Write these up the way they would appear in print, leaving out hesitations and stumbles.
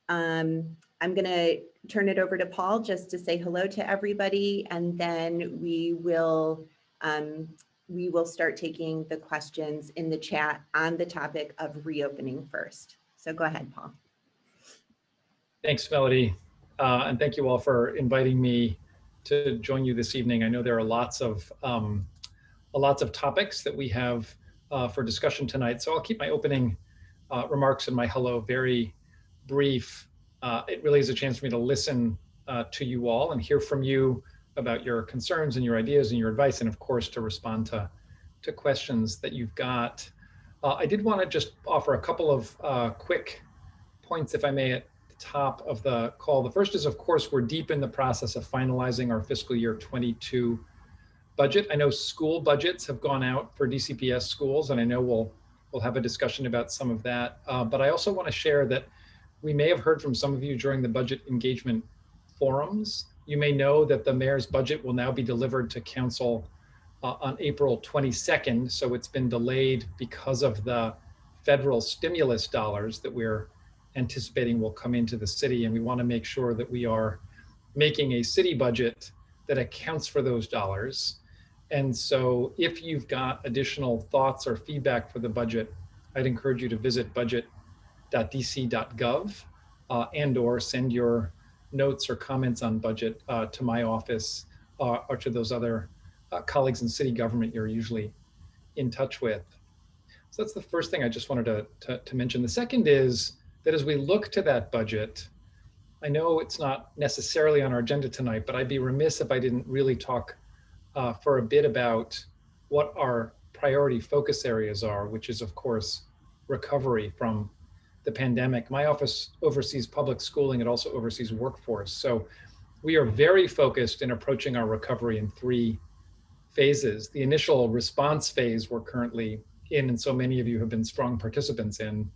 I'm going to turn it over to Paul just to say hello to everybody, and then we will start taking the questions in the chat on the topic of reopening first. So go ahead, Paul. Thanks, Melody. And thank you all for inviting me to join you this evening. I know there are lots of topics that we have for discussion tonight, so I'll keep my opening remarks and my hello very brief. It really is a chance for me to listen to you all and hear from you about your concerns and your ideas and your advice, and of course to respond to questions that you've got. I did want to just offer a couple of quick points, if I may, at the top of the call. The first is, of course, we're deep in the process of finalizing our fiscal year 22 budget. I know school budgets have gone out for DCPS schools, and I know we'll have a discussion about some of that. But I also want to share that we may have heard from some of you during the budget engagement forums. You may know that the mayor's budget will now be delivered to council on April 22nd. So it's been delayed because of the federal stimulus dollars that we're anticipating will come into the city. And we want to make sure that we are making a city budget that accounts for those dollars. And so if you've got additional thoughts or feedback for the budget, I'd encourage you to visit budget.dc.gov and or send your notes or comments on budget to my office or to those other colleagues in city government you're usually in touch with. So that's the first thing I just wanted to mention. The second is that as we look to that budget, I know it's not necessarily on our agenda tonight, but I'd be remiss if I didn't really talk for a bit about what our priority focus areas are, which is, of course, recovery from the pandemic. My office oversees public schooling. It also oversees workforce. So we are very focused in approaching our recovery in 3 phases. The initial response phase we're currently in, and so many of you have been strong participants in,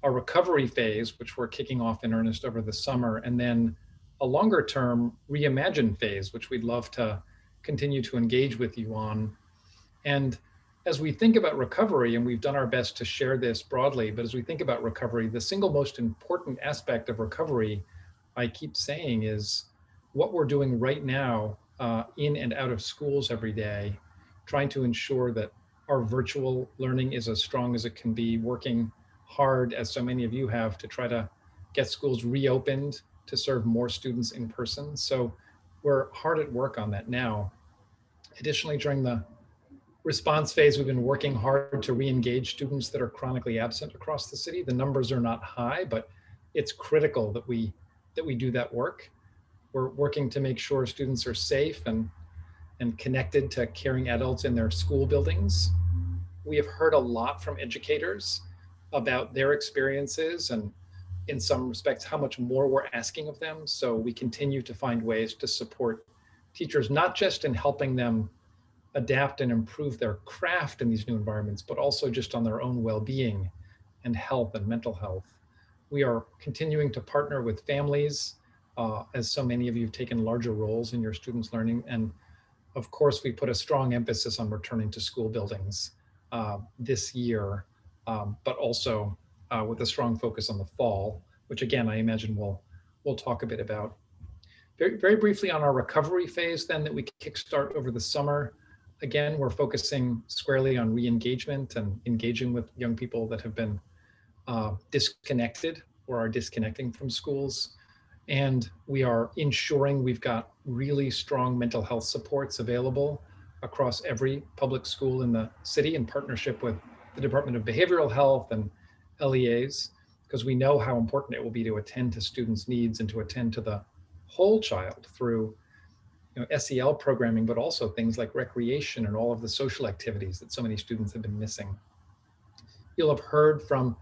our recovery phase, which we're kicking off in earnest over the summer, and then a longer term reimagine phase, which we'd love to continue to engage with you on. And as we think about recovery, and we've done our best to share this broadly, but as we think about recovery, the single most important aspect of recovery, I keep saying, is what we're doing right now in and out of schools every day, trying to ensure that our virtual learning is as strong as it can be, working hard, as so many of you have, to try to get schools reopened to serve more students in person. So we're hard at work on that now. Additionally, during the response phase, we've been working hard to re-engage students that are chronically absent across the city. The numbers are not high, but it's critical that we do that work. We're working to make sure students are safe and connected to caring adults in their school buildings. We have heard a lot from educators about their experiences, and in some respects, how much more we're asking of them. So we continue to find ways to support teachers, not just in helping them adapt and improve their craft in these new environments, but also just on their own well-being and health and mental health. We are continuing to partner with families, as so many of you have taken larger roles in your students' learning. And of course, we put a strong emphasis on returning to school buildings this year, but also with a strong focus on the fall, which again, I imagine we'll talk a bit about. Very, very briefly on our recovery phase then that we kickstart over the summer. Again, we're focusing squarely on re-engagement and engaging with young people that have been disconnected or are disconnecting from schools. And we are ensuring we've got really strong mental health supports available across every public school in the city in partnership with the Department of Behavioral Health and LEAs, because we know how important it will be to attend to students' needs and to attend to the whole child through SEL programming, but also things like recreation and all of the social activities that so many students have been missing. You'll have heard from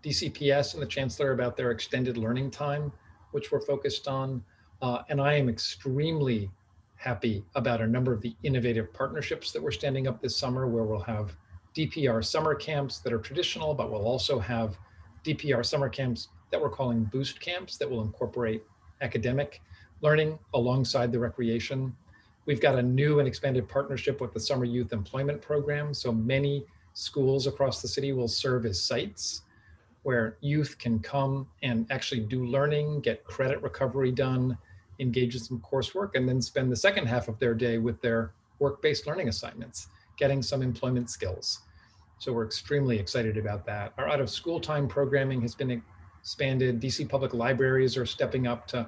DCPS and the Chancellor about their extended learning time, which we're focused on. And I am extremely happy about a number of the innovative partnerships that we're standing up this summer, where we'll have DPR summer camps that are traditional, but we'll also have DPR summer camps that we're calling boost camps that will incorporate academic learning alongside the recreation. We've got a new and expanded partnership with the Summer Youth Employment Program. So many schools across the city will serve as sites where youth can come and actually do learning, get credit recovery done, engage in some coursework, and then spend the second half of their day with their work-based learning assignments, getting some employment skills. So we're extremely excited about that. Our out of school time programming has been expanded. DC Public Libraries are stepping up to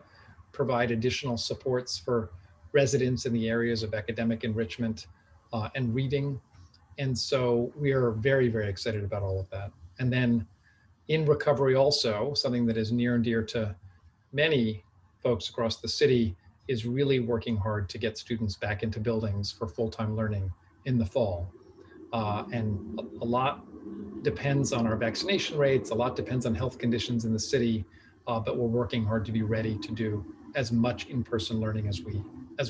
provide additional supports for residents in the areas of academic enrichment and reading. And so we are very, very excited about all of that. And then in recovery also, something that is near and dear to many folks across the city is really working hard to get students back into buildings for full-time learning in the fall. And a lot depends on our vaccination rates, a lot depends on health conditions in the city, but we're working hard to be ready to do as much in-person learning as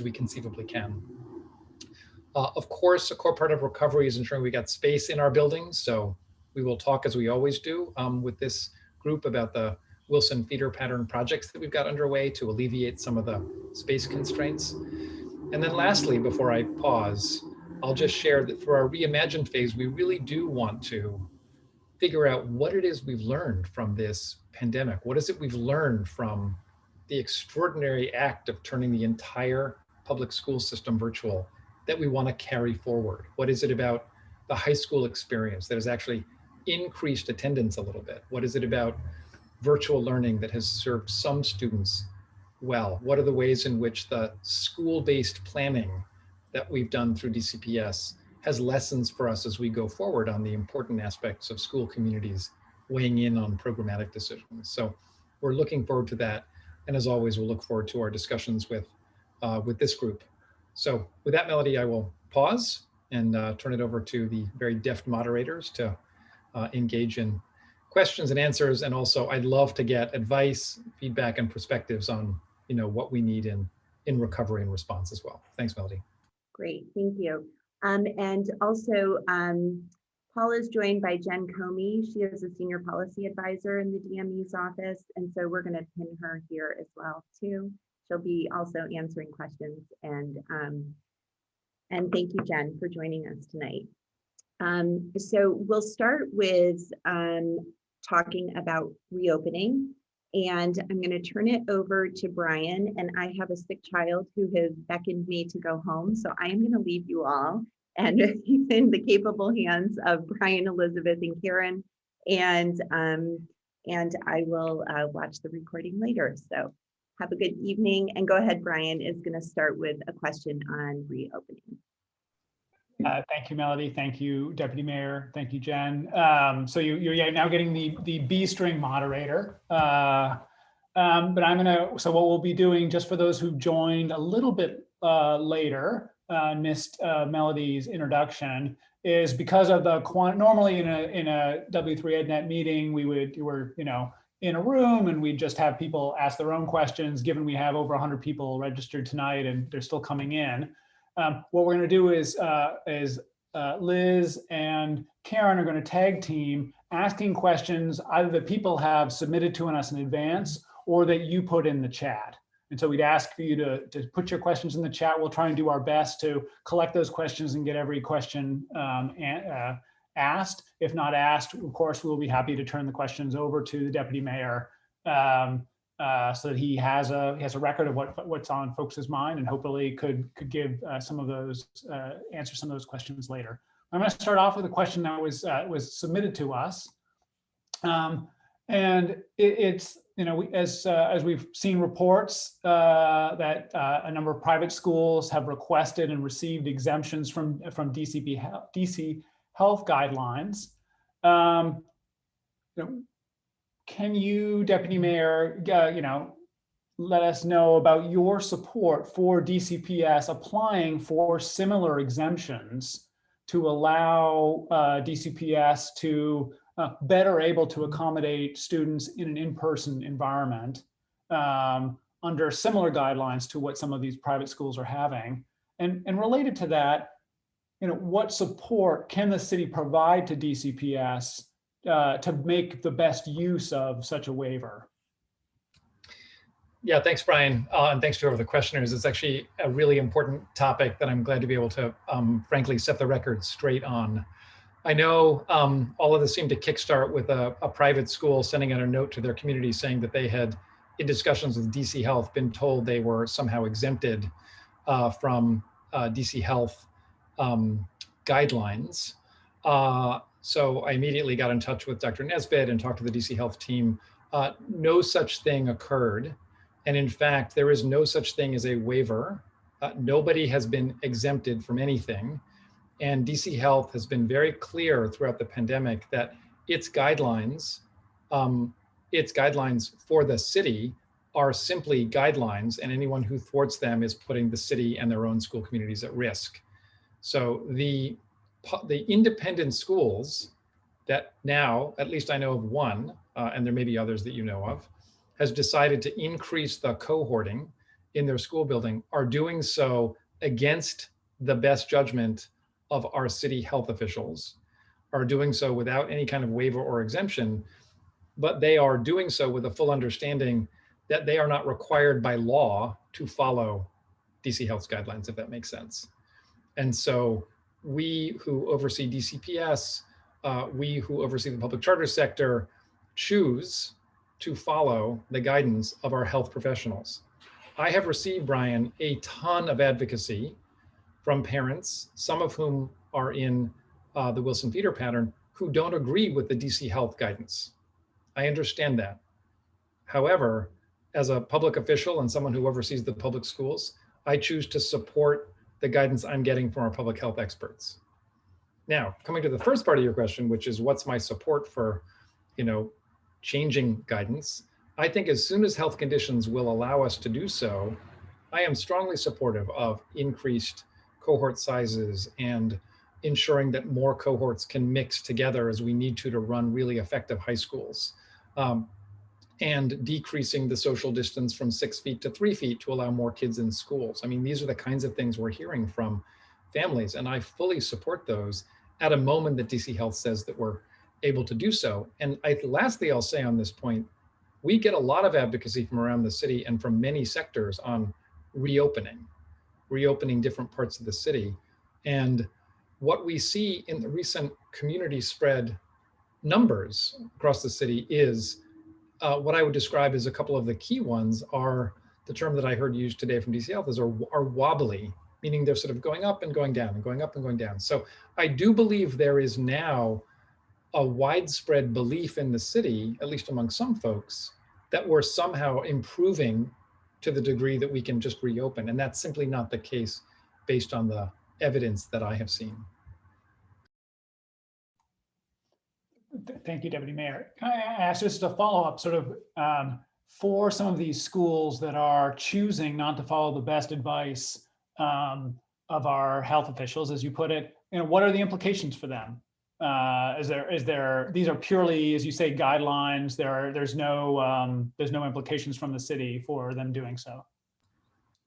we conceivably can. Of course, a core part of recovery is ensuring we got space in our buildings. So we will talk, as we always do, with this group about the Wilson feeder pattern projects that we've got underway to alleviate some of the space constraints. And then lastly, before I pause, I'll just share that for our Reimagine phase, we really do want to figure out what it is we've learned from this pandemic. What is it we've learned from the extraordinary act of turning the entire public school system virtual that we want to carry forward? What is it about the high school experience that has actually increased attendance a little bit? What is it about virtual learning that has served some students well? What are the ways in which the school-based planning that we've done through DCPS has lessons for us as we go forward on the important aspects of school communities weighing in on programmatic decisions? So we're looking forward to that. And as always, we'll look forward to our discussions with this group. So with that, Melody, I will pause and turn it over to the very deft moderators to engage in questions and answers. And also, I'd love to get advice, feedback, and perspectives on what we need in recovery and response as well. Thanks, Melody. Great, thank you. And also, Paul is joined by Jen Comey. She is a senior policy advisor in the DME's office, and so we're going to pin her here as well too. She'll be also answering questions, and thank you, Jen, for joining us tonight. So we'll start with talking about reopening, and I'm going to turn it over to Brian. And I have a sick child who has beckoned me to go home, so I am going to leave you all and in the capable hands of Brian, Elizabeth, and Karen, and I will watch the recording later. So have a good evening, and go ahead. Brian is going to start with a question on reopening. Thank you, Melody. Thank you, Deputy Mayor. Thank you, Jen. So you're now getting the B string moderator. But so what we'll be doing, just for those who joined a little bit later, missed Melody's introduction, is because of the normally in a W3 EdNet meeting, we're in a room and we just have people ask their own questions. Given we have over 100 people registered tonight and they're still coming in, what we're going to do is Liz and Karen are going to tag team asking questions either that people have submitted to us in advance or that you put in the chat. And so we'd ask for you to put your questions in the chat. We'll try and do our best to collect those questions and get every question asked. If not asked, of course, we'll be happy to turn the questions over to the Deputy Mayor so that he has a record of what's on folks' mind, and hopefully could give some of those answer some of those questions later. I'm going to start off with a question that was submitted to us, and it's as we've seen reports that a number of private schools have requested and received exemptions from DC health guidelines. Can you, Deputy Mayor, let us know about your support for DCPS applying for similar exemptions to allow DCPS to better able to accommodate students in an in-person environment under similar guidelines to what some of these private schools are having? And related to that, what support can the city provide to DCPS to make the best use of such a waiver? Yeah, thanks, Brian. And thanks to all the questioners. It's actually a really important topic that I'm glad to be able to, frankly, set the record straight on. I know all of this seemed to kickstart with a private school sending out a note to their community saying that they had, in discussions with DC Health, been told they were somehow exempted from DC Health guidelines. So I immediately got in touch with Dr. Nesbitt and talked to the DC Health team. No such thing occurred. And in fact, there is no such thing as a waiver. Nobody has been exempted from anything. And DC Health has been very clear throughout the pandemic that its guidelines for the city are simply guidelines, and anyone who thwarts them is putting the city and their own school communities at risk. So the independent schools that now, at least I know of one, and there may be others that you know of, has decided to increase the cohorting in their school building are doing so against the best judgment of our city health officials, are doing so without any kind of waiver or exemption, but they are doing so with a full understanding that they are not required by law to follow DC Health's guidelines, if that makes sense. And so we who oversee DCPS, we who oversee the public charter sector, choose to follow the guidance of our health professionals. I have received, Brian, a ton of advocacy from parents, some of whom are in the Wilson feeder pattern, who don't agree with the DC Health guidance. I understand that. However, as a public official and someone who oversees the public schools, I choose to support the guidance I'm getting from our public health experts. Now, coming to the first part of your question, which is what's my support for, changing guidance? I think as soon as health conditions will allow us to do so, I am strongly supportive of increased cohort sizes and ensuring that more cohorts can mix together as we need to run really effective high schools. And decreasing the social distance from 6 feet to 3 feet to allow more kids in schools. I mean, these are the kinds of things we're hearing from families, and I fully support those at a moment that DC Health says that we're able to do so. And lastly, I'll say on this point, we get a lot of advocacy from around the city and from many sectors on reopening different parts of the city. And what we see in the recent community spread numbers across the city is what I would describe as a couple of the key ones are the term that I heard used today from DC Health is are wobbly, meaning they're sort of going up and going down and going up and going down. So I do believe there is now a widespread belief in the city, at least among some folks, that we're somehow improving to the degree that we can just reopen. And that's simply not the case based on the evidence that I have seen. Thank you, Deputy Mayor. Can I ask just a follow-up sort of for some of these schools that are choosing not to follow the best advice of our health officials, as you put it, what are the implications for them? These are purely, as you say, guidelines. There's no implications from the city for them doing so.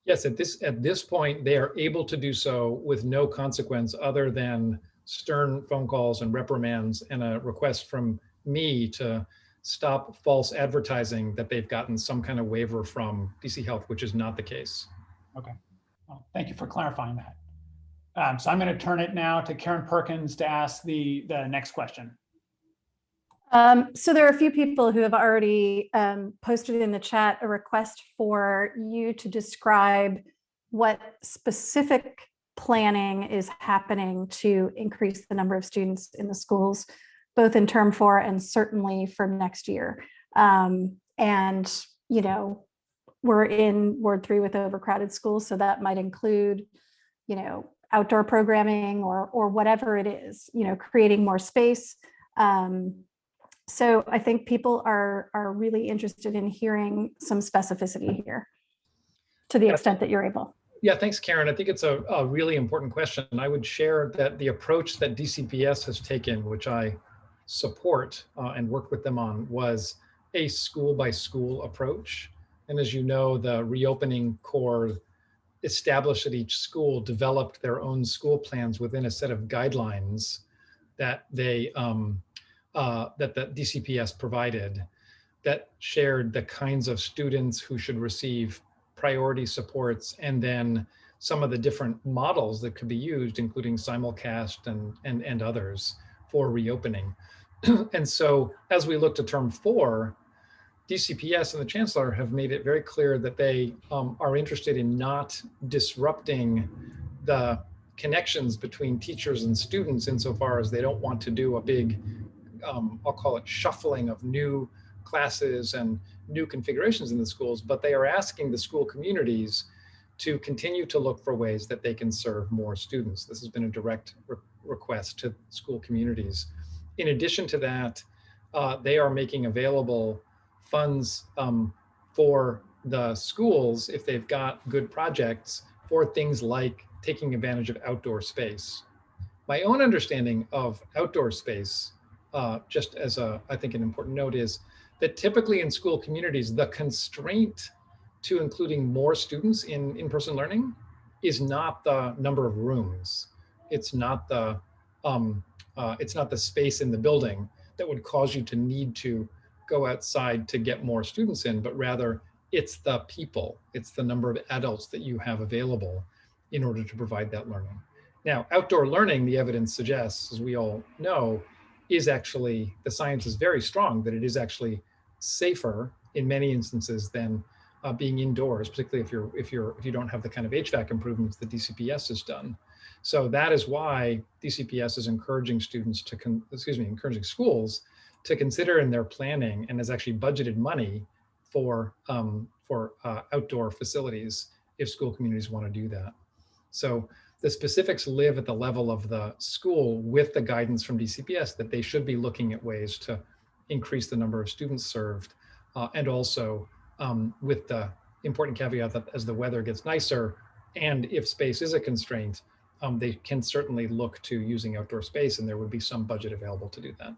Yes, at this point, they are able to do so with no consequence other than stern phone calls and reprimands and a request from me to stop false advertising that they've gotten some kind of waiver from DC Health, which is not the case. Okay, well, thank you for clarifying that. So I'm going to turn it now to Karen Perkins to ask the next question. So there are a few people who have already posted in the chat a request for you to describe what specific planning is happening to increase the number of students in the schools, both in term 4 and certainly for next year. And, we're in Ward 3 with overcrowded schools, so that might include, outdoor programming or whatever it is, creating more space. So I think people are really interested in hearing some specificity here to the extent that you're able. Yeah, thanks, Karen. I think it's a really important question. I would share that the approach that DCPS has taken, which I support and worked with them on, was a school by school approach. And as you know, the reopening core established at each school developed their own school plans within a set of guidelines that they that the DCPS provided that shared the kinds of students who should receive priority supports and then some of the different models that could be used, including simulcast and others for reopening. And so as we look to term 4, DCPS and the Chancellor have made it very clear that they are interested in not disrupting the connections between teachers and students insofar as they don't want to do a big, I'll call it shuffling of new classes and new configurations in the schools, but they are asking the school communities to continue to look for ways that they can serve more students. This has been a direct request to school communities. In addition to that, they are making available funds for the schools if they've got good projects for things like taking advantage of outdoor space. My own understanding of outdoor space, just as I think an important note, is that typically in school communities, the constraint to including more students in in-person learning is not the number of rooms. It's not the space in the building that would cause you to need to go outside to get more students in, but rather it's the people, it's the number of adults that you have available in order to provide that learning. Now, outdoor learning, the evidence suggests, as we all know, is actually, the science is very strong that it is actually safer in many instances than being indoors, particularly if you don't have the kind of HVAC improvements that DCPS has done. So that is why DCPS is encouraging students to, encouraging schools to consider in their planning, and has actually budgeted money for outdoor facilities if school communities want to do that. So the specifics live at the level of the school with the guidance from DCPS that they should be looking at ways to increase the number of students served, and also with the important caveat that as the weather gets nicer and if space is a constraint, they can certainly look to using outdoor space, and there would be some budget available to do that.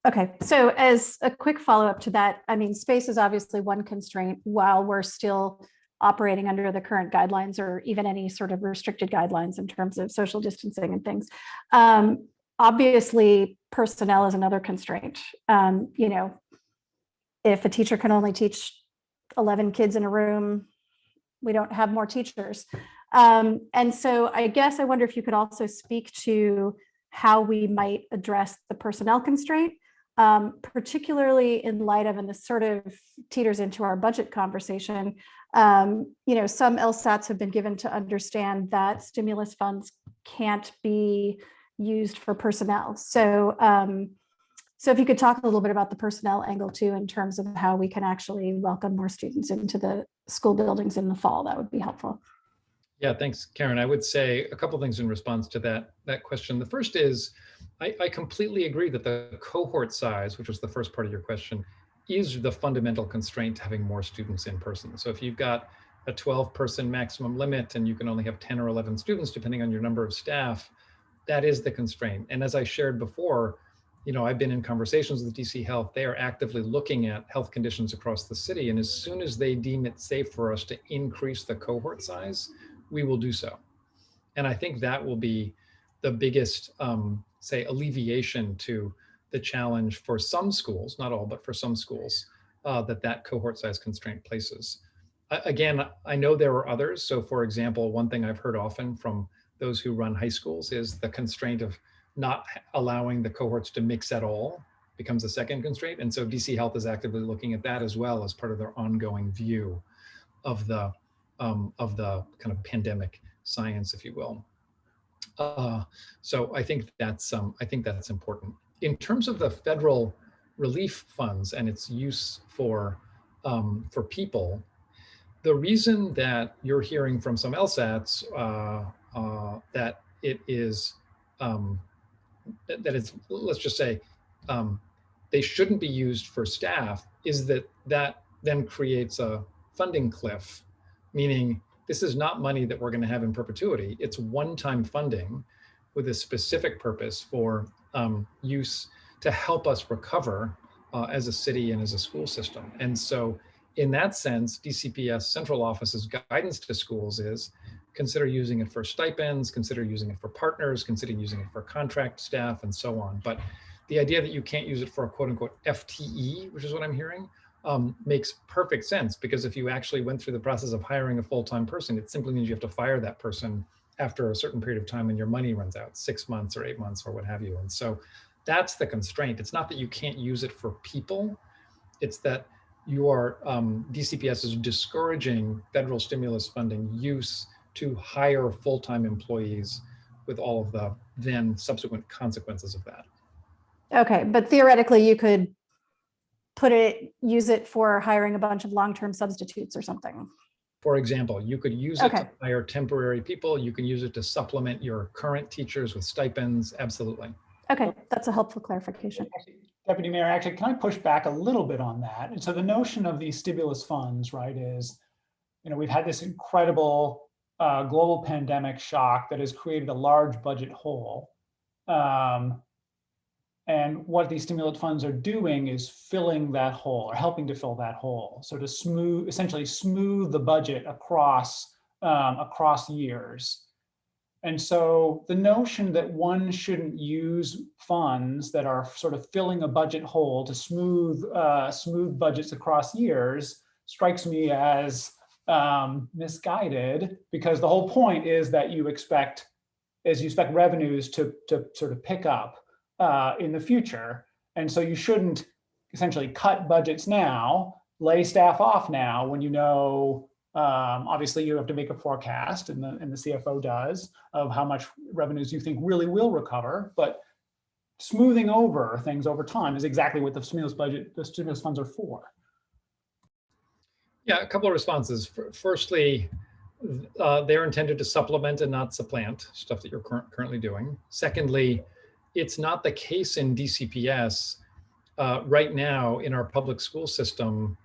Okay, so as a quick follow-up to that, I mean, space is obviously one constraint while we're still operating under the current guidelines or even any sort of restricted guidelines in terms of social distancing and things. Obviously, personnel is another constraint. You know, if a teacher can only teach 11 kids in a room, we don't have more teachers. And so I guess I wonder if you could also speak to how we might address the personnel constraint, particularly in light of, and this sort of teeters into our budget conversation, you know, some LSATs have been given to understand that stimulus funds can't be used for personnel. So, so if you could talk a little bit about the personnel angle too, in terms of how we can actually welcome more students into the school buildings in the fall, that would be helpful. Yeah, thanks, Karen. I would say a couple of things in response to that question. The first is, I completely agree that the cohort size, which was the first part of your question, is the fundamental constraint to having more students in person. So if you've got a 12-person maximum limit and you can only have 10 or 11 students, depending on your number of staff, that is the constraint. And as I shared before, you know, I've been in conversations with DC Health. They are actively looking at health conditions across the city. And as soon as they deem it safe for us to increase the cohort size, we will do so. And I think that will be the biggest, say, alleviation to the challenge for some schools, not all, but for some schools, that cohort size constraint places. Again, I know there are others. So for example, one thing I've heard often from those who run high schools is the constraint of not allowing the cohorts to mix at all becomes a second constraint. And so DC Health is actively looking at that as well as part of their ongoing view of the kind of pandemic science, if you will. So I think that's important. In terms of the federal relief funds and its use for people, the reason that you're hearing from some LSATs that it is that it's, let's just say, they shouldn't be used for staff is that then creates a funding cliff, meaning this is not money that we're going to have in perpetuity. It's one-time funding with a specific purpose for use to help us recover as a city and as a school system. And so in that sense, DCPS central office's guidance to schools is consider using it for stipends, consider using it for partners, consider using it for contract staff and so on. But the idea that you can't use it for a quote unquote FTE, which is what I'm hearing, makes perfect sense, because if you actually went through the process of hiring a full-time person, it simply means you have to fire that person after a certain period of time when your money runs out, 6 months or 8 months or what have you. And so that's the constraint. It's not that you can't use it for people, it's that your DCPS is discouraging federal stimulus funding use to hire full-time employees with all of the then subsequent consequences of that. Okay, but theoretically you could use it for hiring a bunch of long-term substitutes or something. For example, you could use it Okay. to hire temporary people. You can use it to supplement your current teachers with stipends. Absolutely. Okay, that's a helpful clarification. Deputy Mayor, actually, can I push back a little bit on that? And so the notion of these stimulus funds, right, is, we've had this incredible global pandemic shock that has created a large budget hole. And what these stimulus funds are doing is filling that hole, or helping to fill that hole. So to essentially smooth the budget across years. And so the notion that one shouldn't use funds that are sort of filling a budget hole to smooth budgets across years strikes me as misguided, because the whole point is that you expect revenues to sort of pick up in the future. And so you shouldn't essentially cut budgets now, lay staff off now, when obviously you have to make a forecast, and the CFO does, of how much revenues you think really will recover. But smoothing over things over time is exactly what the stimulus funds are for. Yeah, a couple of responses. Firstly, they're intended to supplement and not supplant stuff that you're currently doing. Secondly, it's not the case in DCPS right now in our public school system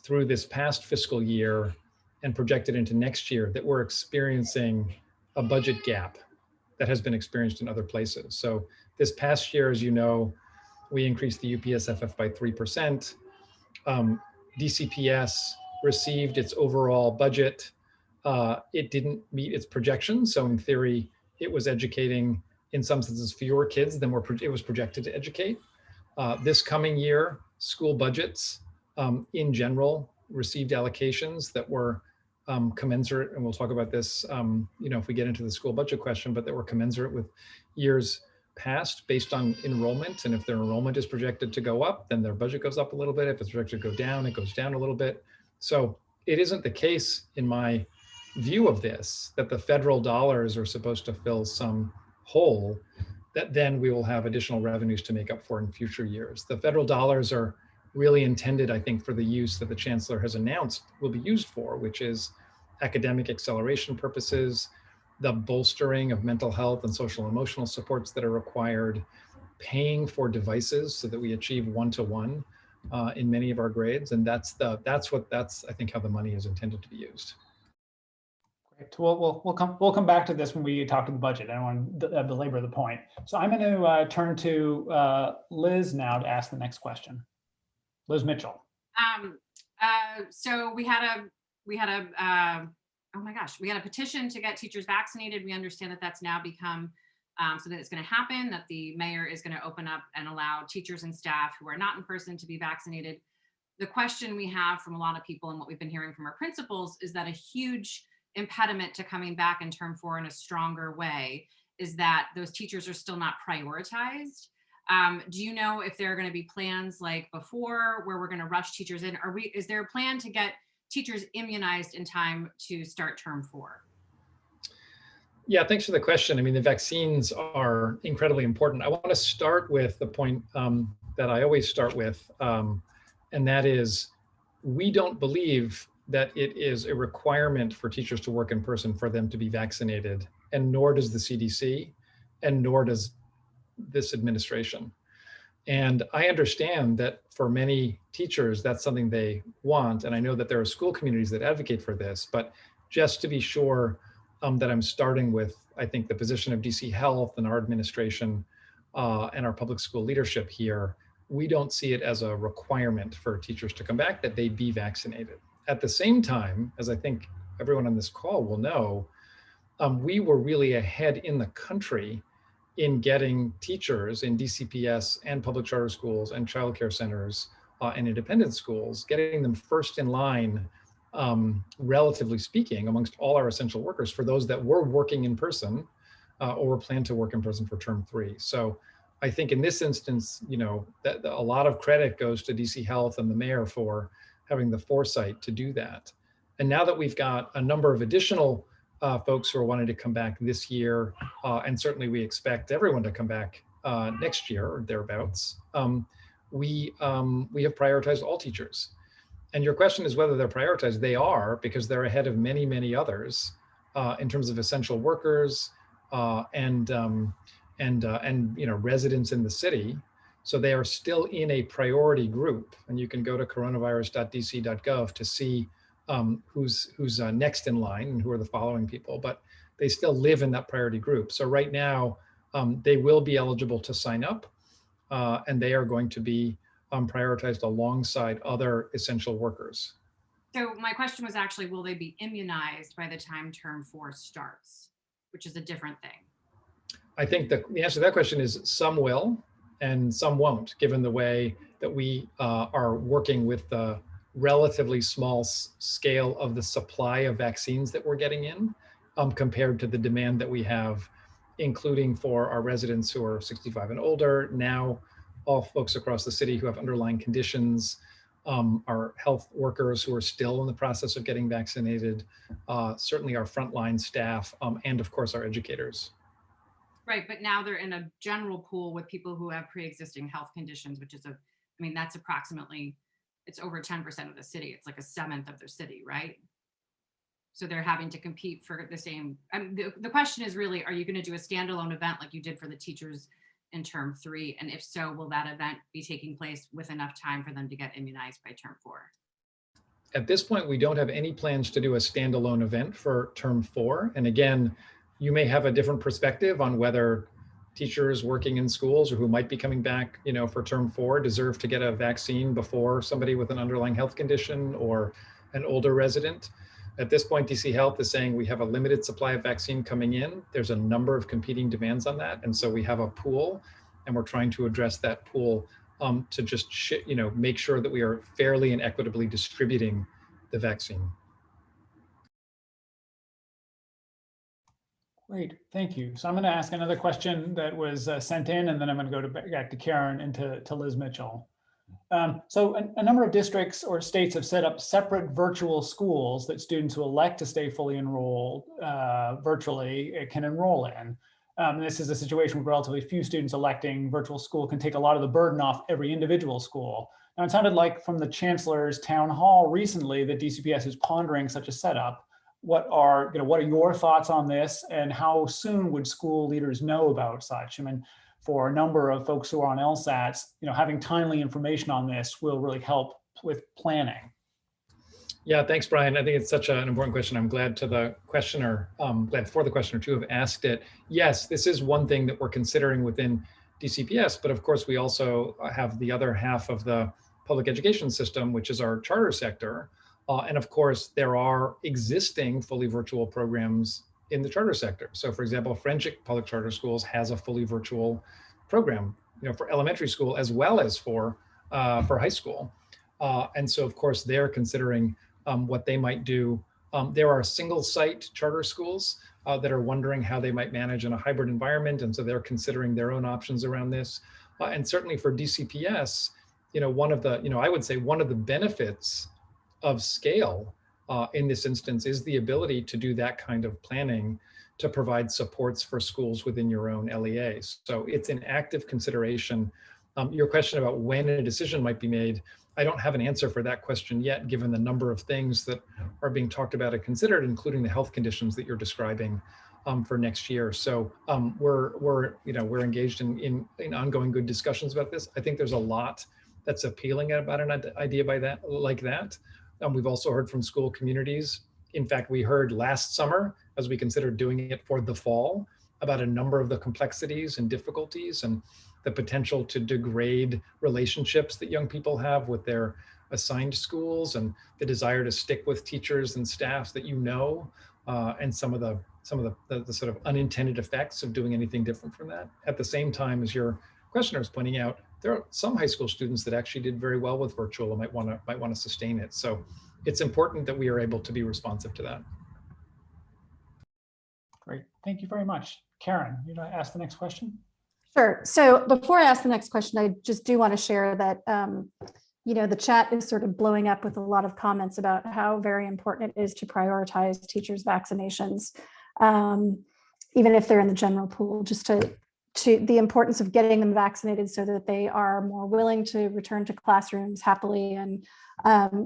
through this past fiscal year and projected into next year that we're experiencing a budget gap that has been experienced in other places. So this past year, as you know, we increased the UPSFF by 3%. DCPS received its overall budget. It didn't meet its projections. So in theory, it was educating, in some senses, fewer kids than it was projected to educate. This coming year, school budgets in general received allocations that were commensurate, and we'll talk about this if we get into the school budget question, but that were commensurate with years past based on enrollment. And if their enrollment is projected to go up, then their budget goes up a little bit. If it's projected to go down, it goes down a little bit. So it isn't the case, in my view of this, that the federal dollars are supposed to fill some hole that then we will have additional revenues to make up for in future years. The federal dollars are really intended, I think, for the use that the chancellor has announced will be used for, which is academic acceleration purposes, the bolstering of mental health and social and emotional supports that are required, paying for devices so that we achieve one-to-one in many of our grades. And that's I think how the money is intended to be used. Great. We'll come back to this when we talk to the budget. I don't want to belabor the point. So I'm going to turn to Liz now to ask the next question. Liz Mitchell. So we had a petition to get teachers vaccinated. We understand that that's now become so that it's going to happen, that the mayor is going to open up and allow teachers and staff who are not in person to be vaccinated. The question we have from a lot of people, and what we've been hearing from our principals, is that a huge impediment to coming back in term 4 in a stronger way is that those teachers are still not prioritized. Do you know if there are going to be plans like before where we're going to rush teachers in? Is there a plan to get teachers immunized in time to start term 4? Yeah, thanks for the question. I mean, the vaccines are incredibly important. I want to start with the point that I always start with, and that is, we don't believe that it is a requirement for teachers to work in person for them to be vaccinated, and nor does the CDC, and nor does this administration. And I understand that for many teachers, that's something they want. And I know that there are school communities that advocate for this, but just to be sure that I'm starting with, I think, the position of DC Health and our administration and our public school leadership here, we don't see it as a requirement for teachers to come back, that they be vaccinated. At the same time, as I think everyone on this call will know, we were really ahead in the country in getting teachers in DCPS and public charter schools and childcare centers and independent schools, getting them first in line relatively speaking, amongst all our essential workers for those that were working in person or were planned to work in person for term 3. So I think in this instance, that a lot of credit goes to DC Health and the mayor for having the foresight to do that. And now that we've got a number of additional folks who are wanting to come back this year, and certainly we expect everyone to come back next year or thereabouts, we have prioritized all teachers. And your question is whether they're prioritized. They are, because they're ahead of many, many others in terms of essential workers and residents in the city. So they are still in a priority group. And you can go to coronavirus.dc.gov to see who's next in line and who are the following people. But they still live in that priority group. So right now, they will be eligible to sign up, and they are going to be prioritized alongside other essential workers. So my question was actually, will they be immunized by the time term 4 starts, which is a different thing? I think the answer to that question is some will and some won't, given the way that we are working with the relatively small scale of the supply of vaccines that we're getting in compared to the demand that we have, including for our residents who are 65 and older, now all folks across the city who have underlying conditions, our health workers who are still in the process of getting vaccinated, certainly our frontline staff, and of course our educators. Right, but now they're in a general pool with people who have pre-existing health conditions, which is that's approximately, it's over 10% of the city. It's like a 1/7 of their city, right? So they're having to compete for the same. The question is really, are you going to do a standalone event like you did for the teachers in term 3? And if so, will that event be taking place with enough time for them to get immunized by term 4? At this point, we don't have any plans to do a standalone event for term 4. And again, you may have a different perspective on whether teachers working in schools or who might be coming back, for term 4 deserve to get a vaccine before somebody with an underlying health condition or an older resident. At this point, DC Health is saying we have a limited supply of vaccine coming in. There's a number of competing demands on that. And so we have a pool, and we're trying to address that pool to just make sure that we are fairly and equitably distributing the vaccine. Great, thank you. So I'm going to ask another question that was sent in, and then I'm going to go back to Karen and to Liz Mitchell. So a number of districts or states have set up separate virtual schools that students who elect to stay fully enrolled virtually can enroll in. This is a situation where relatively few students electing virtual school can take a lot of the burden off every individual school. Now, it sounded like from the Chancellor's town hall recently that DCPS is pondering such a setup. What are your thoughts on this, and how soon would school leaders know about such? I mean, for a number of folks who are on LSATs, having timely information on this will really help with planning. Yeah, thanks, Brian. I think it's such an important question. I'm glad for the questioner to have asked it. Yes, this is one thing that we're considering within DCPS, but of course we also have the other half of the public education system, which is our charter sector. And of course, there are existing fully virtual programs in the charter sector. So for example, Friendship Public Charter Schools has a fully virtual program, for elementary school as well as for high school. And so of course, they're considering what they might do. There are single site charter schools that are wondering how they might manage in a hybrid environment. And so they're considering their own options around this. And certainly for DCPS, I would say one of the benefits of scale in this instance is the ability to do that kind of planning to provide supports for schools within your own LEAs. So it's an active consideration. Your question about when a decision might be made, I don't have an answer for that question yet, given the number of things that are being talked about and considered, including the health conditions that you're describing for next year. So we're engaged in ongoing good discussions about this. I think there's a lot that's appealing about an idea like that. We've also heard from school communities. In fact, we heard last summer, as we considered doing it for the fall, about a number of the complexities and difficulties and the potential to degrade relationships that young people have with their assigned schools, and the desire to stick with teachers and staff that and some of the sort of unintended effects of doing anything different from that. At the same time, as your questioner is pointing out, there are some high school students that actually did very well with virtual and might want to sustain it. So it's important that we are able to be responsive to that. Great. Thank you very much. Karen, you want to ask the next question? Sure. So before I ask the next question, I just do want to share that, the chat is sort of blowing up with a lot of comments about how very important it is to prioritize teachers' vaccinations, even if they're in the general pool, just to the importance of getting them vaccinated so that they are more willing to return to classrooms happily and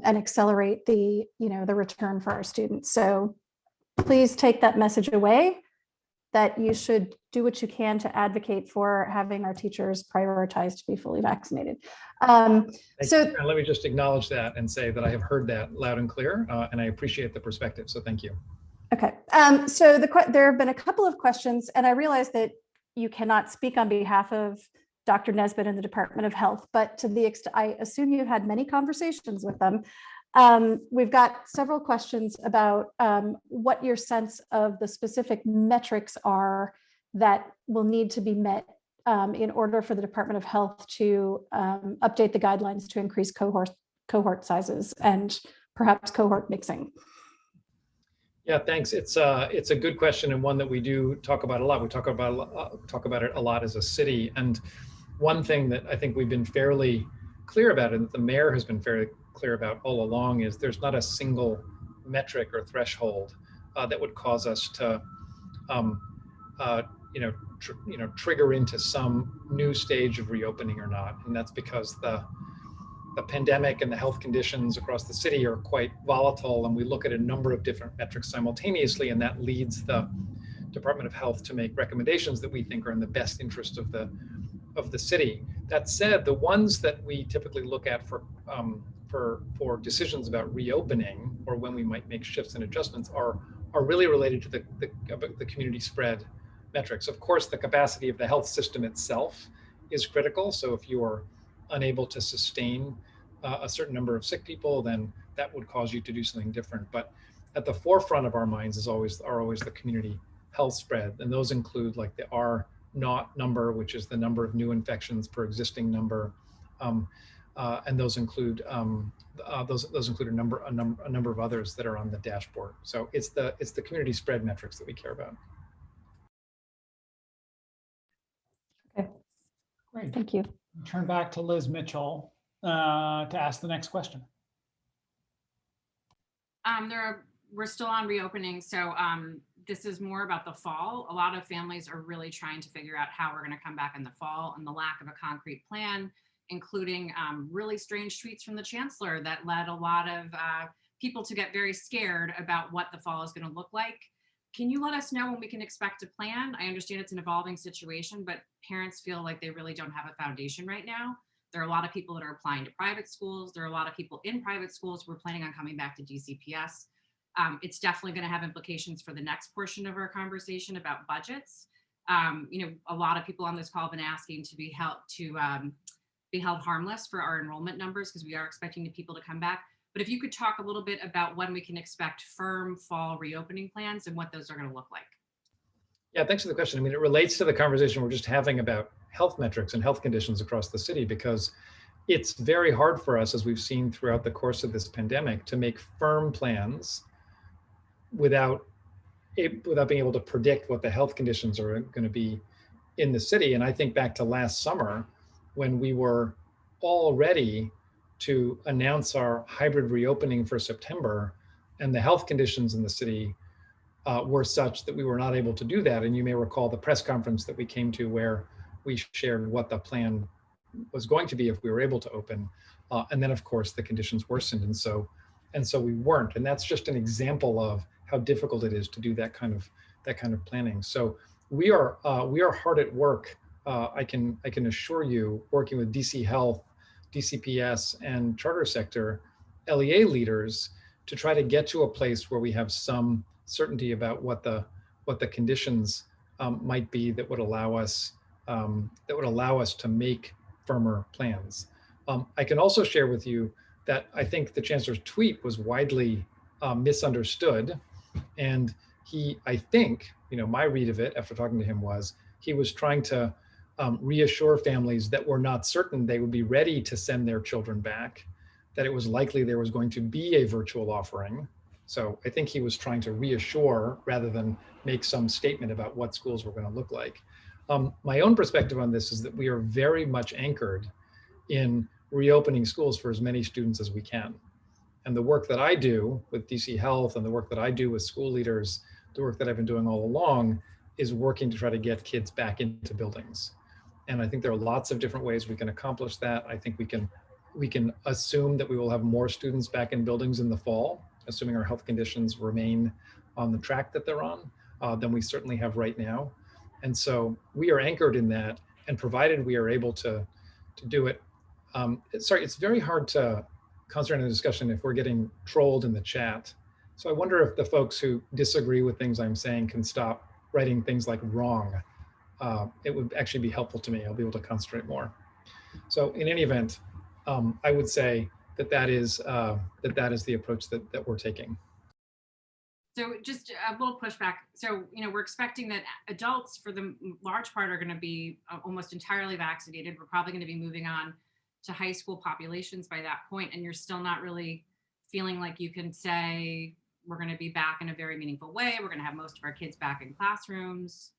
accelerate the return for our students. So please take that message away, that you should do what you can to advocate for having our teachers prioritized to be fully vaccinated. So let me just acknowledge that and say that I have heard that loud and clear, and I appreciate the perspective. So thank you. Okay. So there have been a couple of questions, and I realize that you cannot speak on behalf of Dr. Nesbitt and the Department of Health, but to the extent, I assume you've had many conversations with them. We've got several questions about what your sense of the specific metrics are that will need to be met in order for the Department of Health to update the guidelines to increase cohort sizes and perhaps cohort mixing. Yeah, thanks. It's a good question, and one that we do talk about a lot. We talk about it a lot as a city. And one thing that I think we've been fairly clear about, and that the mayor has been fairly clear about all along, is there's not a single metric or threshold that would cause us to, trigger into some new stage of reopening or not. And that's because the pandemic and the health conditions across the city are quite volatile, and we look at a number of different metrics simultaneously, and that leads the Department of Health to make recommendations that we think are in the best interest of the city. That said, the ones that we typically look at for decisions about reopening or when we might make shifts and adjustments are really related to the community spread metrics. Of course, the capacity of the health system itself is critical. So if you are unable to sustain a certain number of sick people, then that would cause you to do something different. But at the forefront of our minds are always the community health spread, and those include like the R naught number, which is the number of new infections per existing number, and those include a number of others that are on the dashboard. So it's the community spread metrics that we care about. Okay, Great. Thank you. Turn back to Liz Mitchell to ask the next question. We're still on reopening, so this is more about the fall. A lot of families are really trying to figure out how we're going to come back in the fall, and the lack of a concrete plan, including really strange tweets from the chancellor that led a lot of people to get very scared about what the fall is going to look like. Can you let us know when we can expect a plan? I understand it's an evolving situation, but parents feel like they really don't have a foundation right now. There are a lot of people that are applying to private schools. There are a lot of people in private schools who are planning on coming back to DCPS. It's definitely going to have implications for the next portion of our conversation about budgets. A lot of people on this call have been asking to be held harmless for our enrollment numbers because we are expecting the people to come back. But if you could talk a little bit about when we can expect firm fall reopening plans and what those are going to look like. Yeah, thanks for the question. I mean, it relates to the conversation we're just having about health metrics and health conditions across the city, because it's very hard for us, as we've seen throughout the course of this pandemic, to make firm plans without being able to predict what the health conditions are going to be in the city. And I think back to last summer when we were all ready to announce our hybrid reopening for September, and the health conditions in the city were such that we were not able to do that. And you may recall the press conference that we came to where we shared what the plan was going to be if we were able to open. And then of course the conditions worsened. And so we weren't. And that's just an example of how difficult it is to do that kind of planning. So we are hard at work. I can assure you, working with DC Health, DCPS, and charter sector LEA leaders to try to get to a place where we have some certainty about what the conditions might be that would allow us to make firmer plans. I can also share with you that I think the chancellor's tweet was widely misunderstood, and I think my read of it after talking to him was he was trying to reassure families that were not certain they would be ready to send their children back, that it was likely there was going to be a virtual offering. So I think he was trying to reassure rather than make some statement about what schools were going to look like. My own perspective on this is that we are very much anchored in reopening schools for as many students as we can. And the work that I do with DC Health and the work that I do with school leaders, the work that I've been doing all along, is working to try to get kids back into buildings. And I think there are lots of different ways we can accomplish that. I think we can assume that we will have more students back in buildings in the fall, assuming our health conditions remain on the track that they're on, than we certainly have right now. And so we are anchored in that, and provided we are able to do it. Sorry, it's very hard to concentrate on the discussion if we're getting trolled in the chat. So I wonder if the folks who disagree with things I'm saying can stop writing things like wrong. It would actually be helpful to me. I'll be able to concentrate more. So in any event, I would say that is the approach that we're taking. So just a little pushback. So, we're expecting that adults, for the large part, are going to be almost entirely vaccinated. We're probably going to be moving on to high school populations by that point, and you're still not really feeling like you can say we're going to be back in a very meaningful way. We're going to have most of our kids back in classrooms.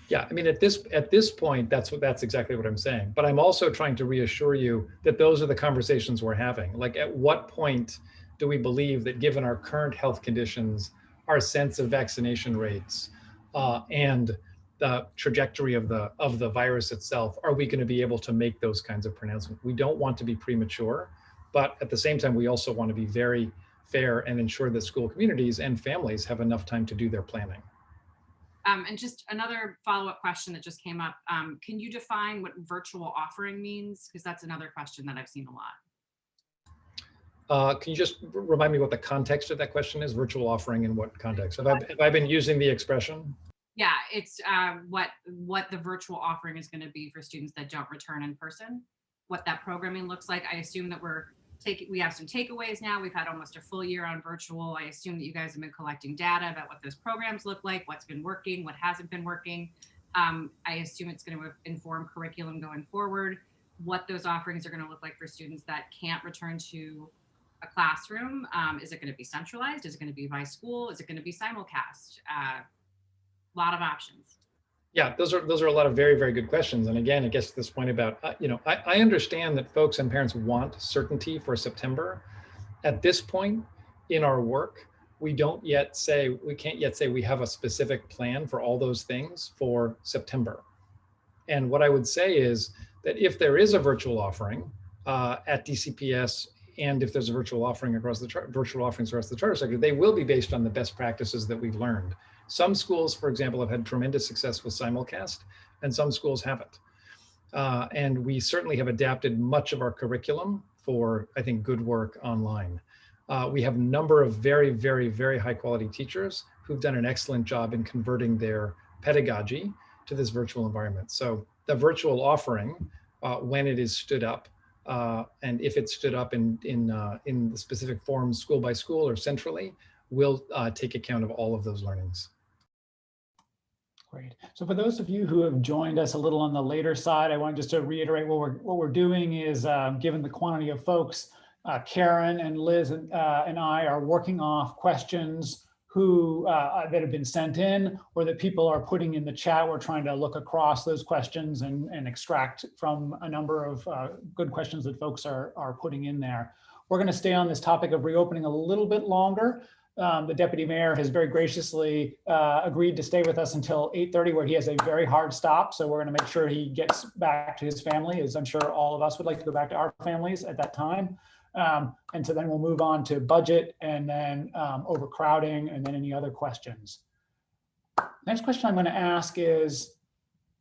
Yeah, I mean, at this point, that's exactly what I'm saying. But I'm also trying to reassure you that those are the conversations we're having. Like, at what point do we believe that, given our current health conditions, our sense of vaccination rates, and the trajectory of the virus itself, are we going to be able to make those kinds of pronouncements? We don't want to be premature, but at the same time, we also want to be very fair and ensure that school communities and families have enough time to do their planning. And just another follow-up question that just came up. Can you define what virtual offering means? Because that's another question that I've seen a lot. Can you just remind me what the context of that question is? Virtual offering in what context? Have I been using the expression? Yeah, it's what the virtual offering is going to be for students that don't return in person, what that programming looks like. I assume that we have some takeaways now. We've had almost a full year on virtual. I assume that you guys have been collecting data about what those programs look like, what's been working, what hasn't been working. I assume it's going to inform curriculum going forward, what those offerings are going to look like for students that can't return to a classroom. Is it going to be centralized? Is it going to be by school? Is it going to be simulcast? A lot of options. Yeah, those are a lot of very, very good questions. And again, it gets to this point about, I understand that folks and parents want certainty for September. At this point in our work, we can't yet say we have a specific plan for all those things for September. And what I would say is that if there is a virtual offering at DCPS, and if there's a virtual offering across virtual offerings across the charter sector, they will be based on the best practices that we've learned. Some schools, for example, have had tremendous success with simulcast, and some schools haven't. And we certainly have adapted much of our curriculum for, I think, good work online. We have a number of very, very, very high quality teachers who've done an excellent job in converting their pedagogy to this virtual environment. So the virtual offering, when it is stood up, and if it's stood up in the specific forms, school by school or centrally, will take account of all of those learnings. Great. So for those of you who have joined us a little on the later side, I want just to reiterate what we're doing is, given the quantity of folks, Karen and Liz and I are working off questions that have been sent in or that people are putting in the chat. We're trying to look across those questions and extract from a number of good questions that folks are putting in there. We're going to stay on this topic of reopening a little bit longer. The deputy mayor has very graciously agreed to stay with us until 8:30, where he has a very hard stop. So we're going to make sure he gets back to his family, as I'm sure all of us would like to go back to our families at that time. And so then we'll move on to budget and then overcrowding and then any other questions. Next question I'm going to ask is,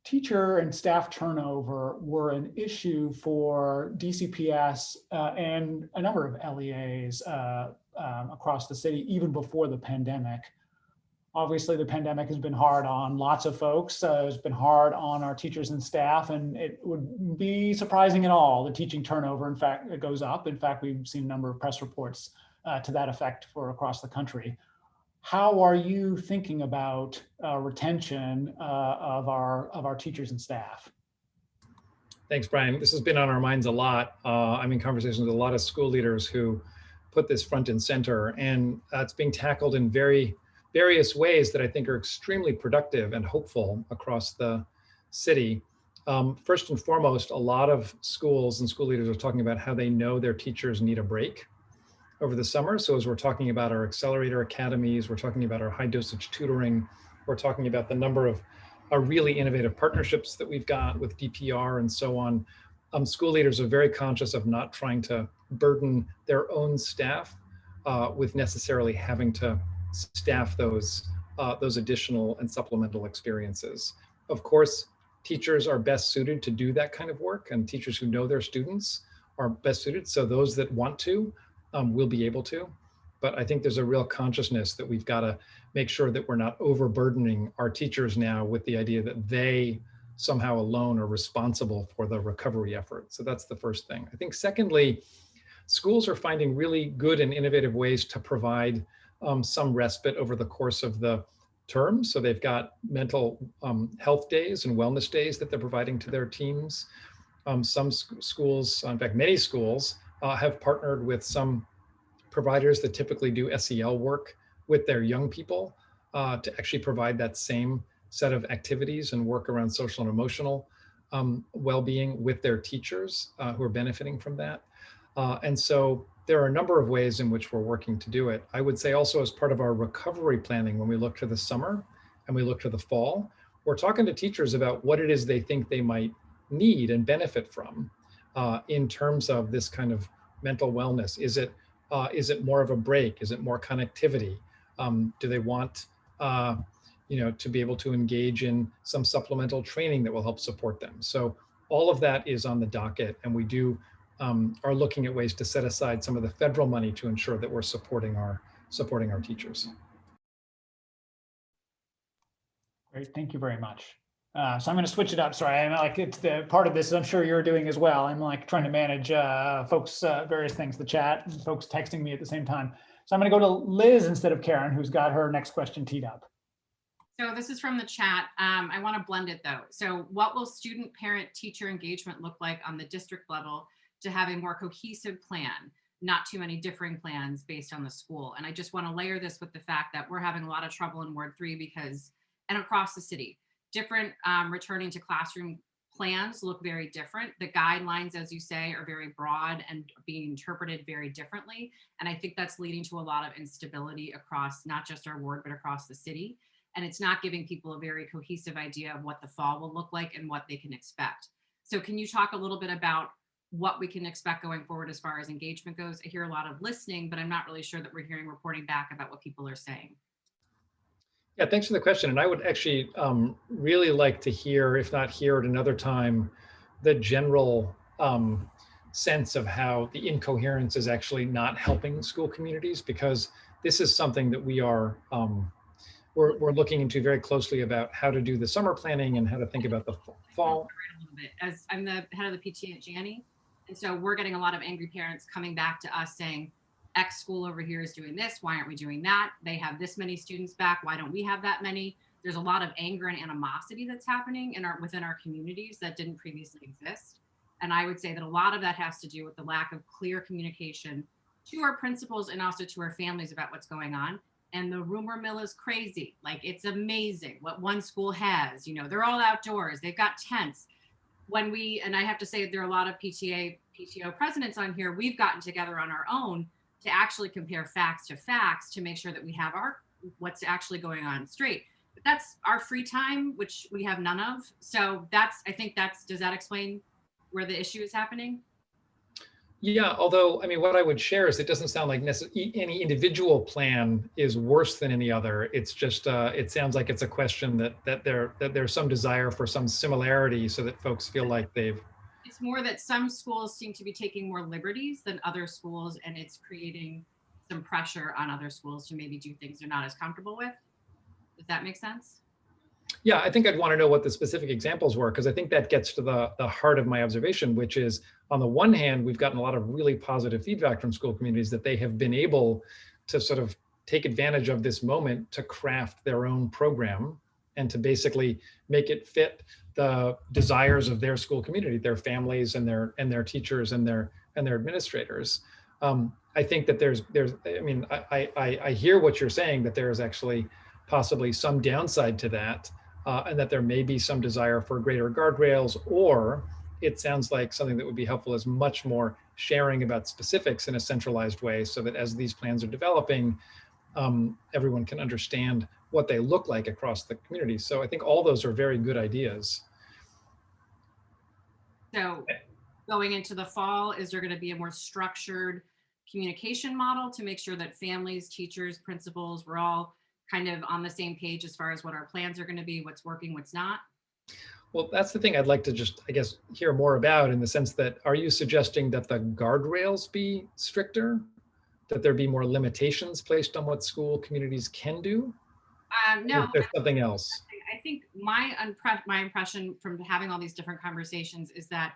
teacher and staff turnover were an issue for DCPS and a number of LEAs across the city, even before the pandemic. Obviously, the pandemic has been hard on lots of folks. It's been hard on our teachers and staff, and it would be surprising at all the teaching turnover, in fact, it goes up. In fact, we've seen a number of press reports to that effect for across the country. How are you thinking about retention of our teachers and staff? Thanks, Brian. This has been on our minds a lot. I'm in conversations with a lot of school leaders who put this front and center, and it's being tackled in various ways that I think are extremely productive and hopeful across the city. First and foremost, a lot of schools and school leaders are talking about how they know their teachers need a break over the summer. So as we're talking about our accelerator academies, we're talking about our high dosage tutoring, we're talking about the number of really innovative partnerships that we've got with DPR and so on. School leaders are very conscious of not trying to burden their own staff with necessarily having to staff those additional and supplemental experiences. Of course, teachers are best suited to do that kind of work, and teachers who know their students are best suited. So those that want to will be able to. But I think there's a real consciousness that we've got to make sure that we're not overburdening our teachers now with the idea that they somehow alone are responsible for the recovery effort. So that's the first thing. I think secondly, schools are finding really good and innovative ways to provide some respite over the course of the term. So they've got mental health days and wellness days that they're providing to their teams. Some schools, in fact, many schools have partnered with some providers that typically do SEL work with their young people to actually provide that same set of activities and work around social and emotional well-being with their teachers who are benefiting from that. And so there are a number of ways in which we're working to do it. I would say also as part of our recovery planning, when we look to the summer and we look to the fall, we're talking to teachers about what it is they think they might need and benefit from in terms of this kind of mental wellness. Is it more of a break? Is it more connectivity? Do they want to be able to engage in some supplemental training that will help support them? So all of that is on the docket, and we are looking at ways to set aside some of the federal money to ensure that we're supporting our teachers. Great, thank you very much. So I'm going to switch it up. Sorry, I'm like, it's the part of this I'm sure you're doing as well. I'm like trying to manage folks, various things, the chat, and folks texting me at the same time. So I'm going to go to Liz instead of Karen, who's got her next question teed up. So this is from the chat. I want to blend it though. So what will student, parent, teacher engagement look like on the district level to have a more cohesive plan, not too many differing plans based on the school? And I just want to layer this with the fact that we're having a lot of trouble in Ward 3 because, and across the city, different returning to classroom plans look very different. The guidelines, as you say, are very broad and being interpreted very differently. And I think that's leading to a lot of instability across not just our ward, but across the city. And it's not giving people a very cohesive idea of what the fall will look like and what they can expect. So can you talk a little bit about what we can expect going forward as far as engagement goes? I hear a lot of listening, but I'm not really sure that we're hearing reporting back about what people are saying. Yeah, thanks for the question. And I would actually really like to hear, if not hear at another time, the general sense of how the incoherence is actually not helping school communities, because this is something that we are we're looking into very closely about how to do the summer planning and how to think about the fall. A little bit, as I'm the head of the PTA at Janney, and so we're getting a lot of angry parents coming back to us saying, X school over here is doing this. Why aren't we doing that? They have this many students back. Why don't we have that many? There's a lot of anger and animosity that's happening within our communities that didn't previously exist. And I would say that a lot of that has to do with the lack of clear communication to our principals and also to our families about what's going on. And the rumor mill is crazy. Like, it's amazing what one school has. You know, they're all outdoors. They've got tents. And I have to say there are a lot of PTO presidents on here. We've gotten together on our own to actually compare facts to make sure that we have what's actually going on straight. But that's our free time, which we have none of. So does that explain where the issue is happening? Yeah, although, I mean, what I would share is it doesn't sound like any individual plan is worse than any other. It's just, it sounds like it's a question that there's some desire for some similarity so that folks feel like It's more that some schools seem to be taking more liberties than other schools, and it's creating some pressure on other schools to maybe do things they're not as comfortable with. Does that make sense? Yeah, I think I'd want to know what the specific examples were, because I think that gets to the heart of my observation, which is, on the one hand, we've gotten a lot of really positive feedback from school communities that they have been able to sort of take advantage of this moment to craft their own program and to basically make it fit the desires of their school community, their families and their teachers and their administrators. I think that I mean, I hear what you're saying, that there is actually possibly some downside to that, and that there may be some desire for greater guardrails, or it sounds like something that would be helpful is much more sharing about specifics in a centralized way, so that as these plans are developing, everyone can understand what they look like across the community. So I think all those are very good ideas. So going into the fall, is there going to be a more structured communication model to make sure that families, teachers, principals, we're all kind of on the same page as far as what our plans are going to be, what's working, what's not? Well, that's the thing I'd like to just, I guess, hear more about, in the sense that, are you suggesting that the guardrails be stricter? That there be more limitations placed on what school communities can do? No, or is there something else? I think my impression from having all these different conversations is that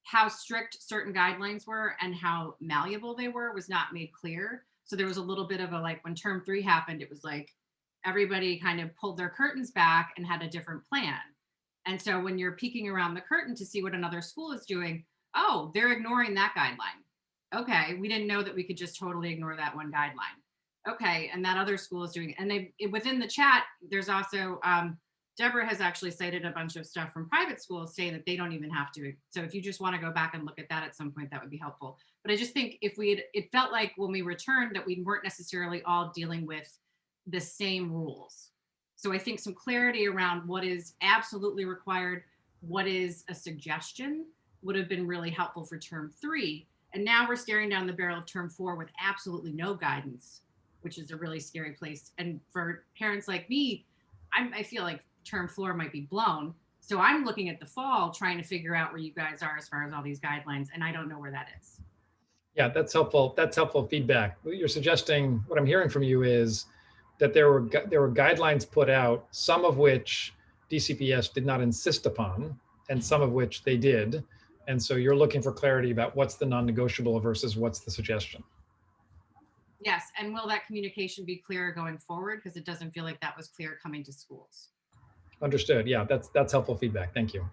how strict certain guidelines were and how malleable they were was not made clear. So there was a little bit of a, like, when term 3 happened, it was like everybody kind of pulled their curtains back and had a different plan. And so when you're peeking around the curtain to see what another school is doing, oh, they're ignoring that guideline. Okay, we didn't know that we could just totally ignore that one guideline. Okay, and that other school is doing it. And within the chat, there's also, Deborah has actually cited a bunch of stuff from private schools saying that they don't even have to. So if you just want to go back and look at that at some point, that would be helpful. But I just think if it felt like when we returned that we weren't necessarily all dealing with the same rules. So I think some clarity around what is absolutely required, what is a suggestion, would have been really helpful for term 3. And now we're staring down the barrel of term 4 with absolutely no guidance, which is a really scary place. And for parents like me, I feel like term 4 might be blown. So I'm looking at the fall, trying to figure out where you guys are as far as all these guidelines, and I don't know where that is. Yeah, that's helpful. That's helpful feedback. What you're suggesting, what I'm hearing from you, is that there were guidelines put out, some of which DCPS did not insist upon, and some of which they did. And so you're looking for clarity about what's the non-negotiable versus what's the suggestion. Yes, and will that communication be clearer going forward? Because it doesn't feel like that was clear coming to schools. Understood. Yeah, that's helpful feedback. Thank you.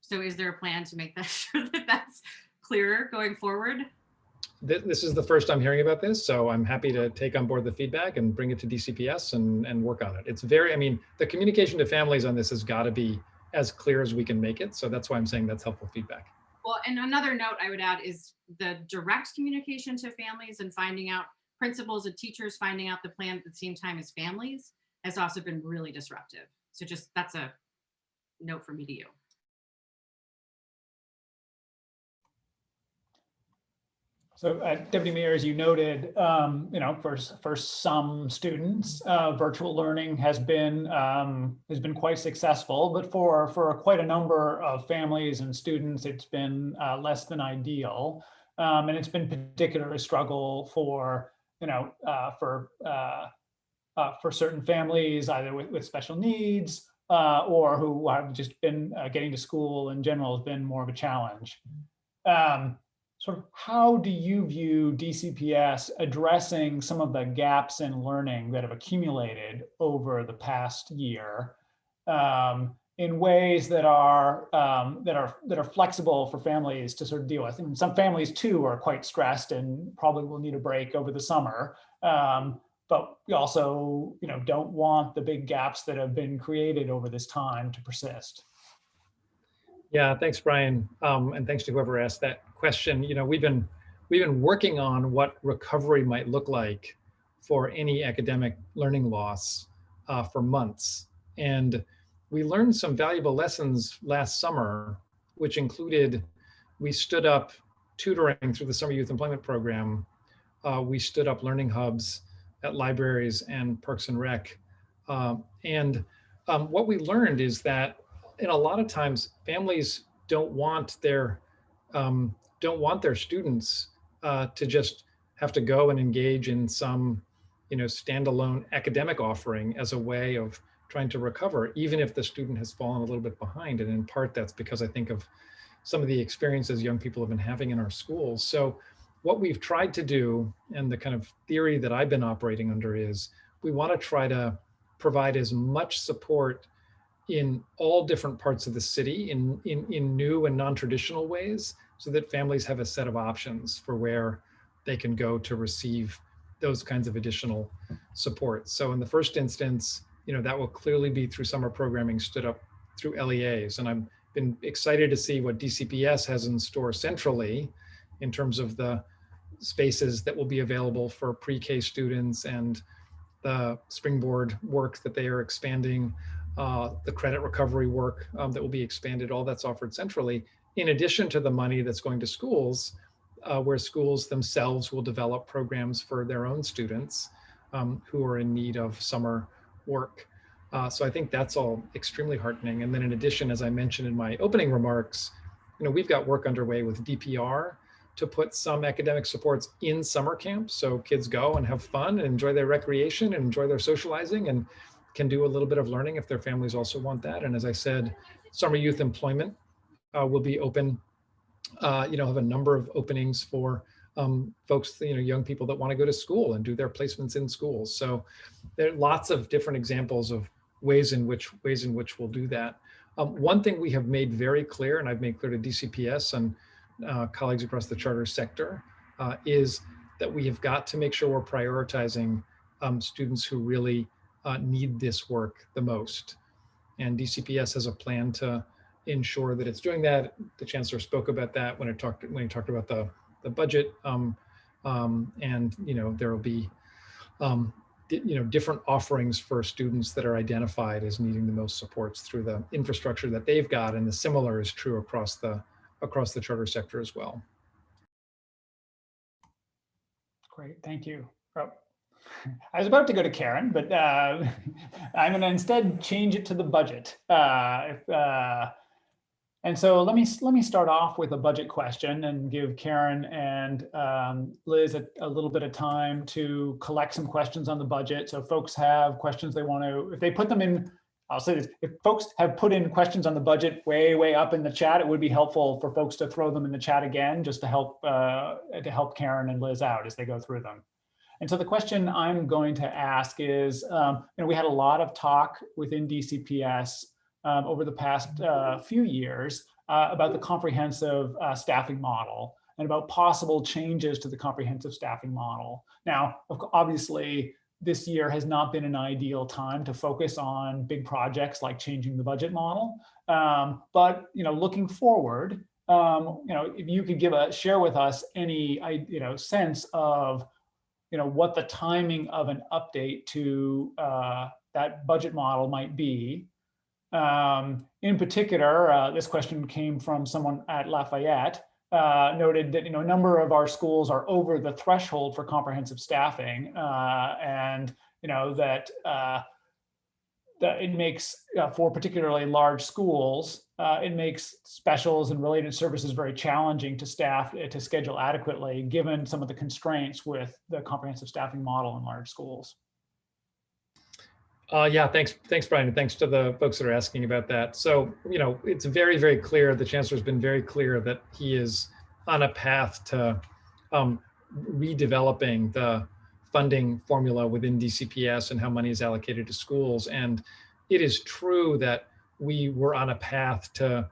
So is there a plan to make that sure that that's clearer going forward? This is the first I'm hearing about this, so I'm happy to take on board the feedback and bring it to DCPS and work on it. It's very, I mean, the communication to families on this has got to be as clear as we can make it. So that's why I'm saying that's helpful feedback. Well, and another note I would add is the direct communication to families and finding out, principals and teachers finding out the plan at the same time as families has also been really disruptive. So just, that's a note from me to you. So, Deputy Mayor, as you noted, for some students, virtual learning has been quite successful, but for quite a number of families and students, it's been less than ideal, and it's been particularly a struggle for certain families, either with special needs or who have just been getting to school in general has been more of a challenge. Sort of how do you view DCPS addressing some of the gaps in learning that have accumulated over the past year in ways that are flexible for families to sort of deal with? And some families too are quite stressed and probably will need a break over the summer. But we also, don't want the big gaps that have been created over this time to persist. Yeah, thanks, Brian, and thanks to whoever asked that question. We've been working on what recovery might look like for any academic learning loss for months, and we learned some valuable lessons last summer, which included we stood up tutoring through the Summer Youth Employment Program. We stood up learning hubs at libraries and Parks and Rec, and what we learned is that a lot of times families don't want their students to just have to go and engage in some standalone academic offering as a way of trying to recover, even if the student has fallen a little bit behind. And in part, that's because I think of some of the experiences young people have been having in our schools. So what we've tried to do, and the kind of theory that I've been operating under, is we want to try to provide as much support in all different parts of the city in new and non-traditional ways, so that families have a set of options for where they can go to receive those kinds of additional support. So in the first instance, that will clearly be through summer programming stood up through LEAs. And I've been excited to see what DCPS has in store centrally in terms of the spaces that will be available for pre-K students and the springboard work that they are expanding, the credit recovery work that will be expanded, all that's offered centrally, in addition to the money that's going to schools, where schools themselves will develop programs for their own students who are in need of summer work. So I think that's all extremely heartening. And then in addition, as I mentioned in my opening remarks, we've got work underway with DPR to put some academic supports in summer camps. So kids go and have fun and enjoy their recreation and enjoy their socializing and can do a little bit of learning if their families also want that. And as I said, summer youth employment will be open, have a number of openings for folks, young people that want to go to school and do their placements in schools. So there are lots of different examples of ways in which we'll do that. One thing we have made very clear, and I've made clear to DCPS and colleagues across the charter sector, is that we have got to make sure we're prioritizing students who really need this work the most. And DCPS has a plan to ensure that it's doing that. The chancellor spoke about that when he talked about the budget, and there will be different offerings for students that are identified as needing the most supports through the infrastructure that they've got, and the similar is true across the charter sector as well. Great, thank you. Oh, I was about to go to Karen, but I'm going to instead change it to the budget. And so let me start off with a budget question and give Karen and Liz a little bit of time to collect some questions on the budget. So if folks have questions they want to, if they put them in, I'll say this, if folks have put in questions on the budget way up in the chat, it would be helpful for folks to throw them in the chat again, just to help Karen and Liz out as they go through them. And so the question I'm going to ask is, we had a lot of talk within DCPS over the past few years about the comprehensive staffing model and about possible changes to the comprehensive staffing model. Now, obviously, this year has not been an ideal time to focus on big projects like changing the budget model. But looking forward, if you could share with us any sense of what the timing of an update to that budget model might be. In particular, this question came from someone at Lafayette, noted that a number of our schools are over the threshold for comprehensive staffing, and that it makes for particularly large schools, it makes specials and related services very challenging to staff to schedule adequately, given some of the constraints with the comprehensive staffing model in large schools. Yeah, thanks, Brian, and thanks to the folks that are asking about that. So, it's very, very clear, the chancellor's been very clear that he is on a path to redeveloping the funding formula within DCPS and how money is allocated to schools. And it is true that we were on a path to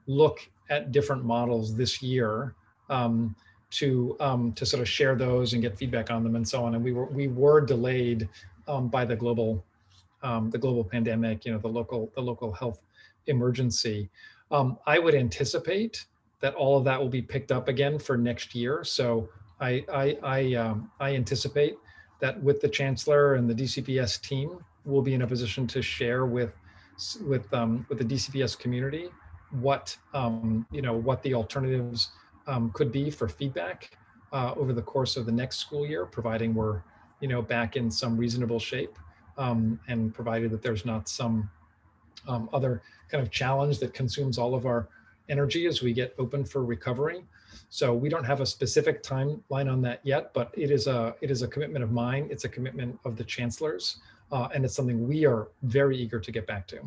look at different models this year to sort of share those and get feedback on them and so on. And we were delayed by the global pandemic, the local health emergency. I would anticipate that all of that will be picked up again for next year. So I anticipate that with the chancellor and the DCPS team, we'll be in a position to share with the DCPS community what the alternatives could be for feedback over the course of the next school year, providing we're back in some reasonable shape. And provided that there's not some other kind of challenge that consumes all of our energy as we get open for recovery. So we don't have a specific timeline on that yet, but it is a commitment of mine. It's a commitment of the chancellor's, and it's something we are very eager to get back to.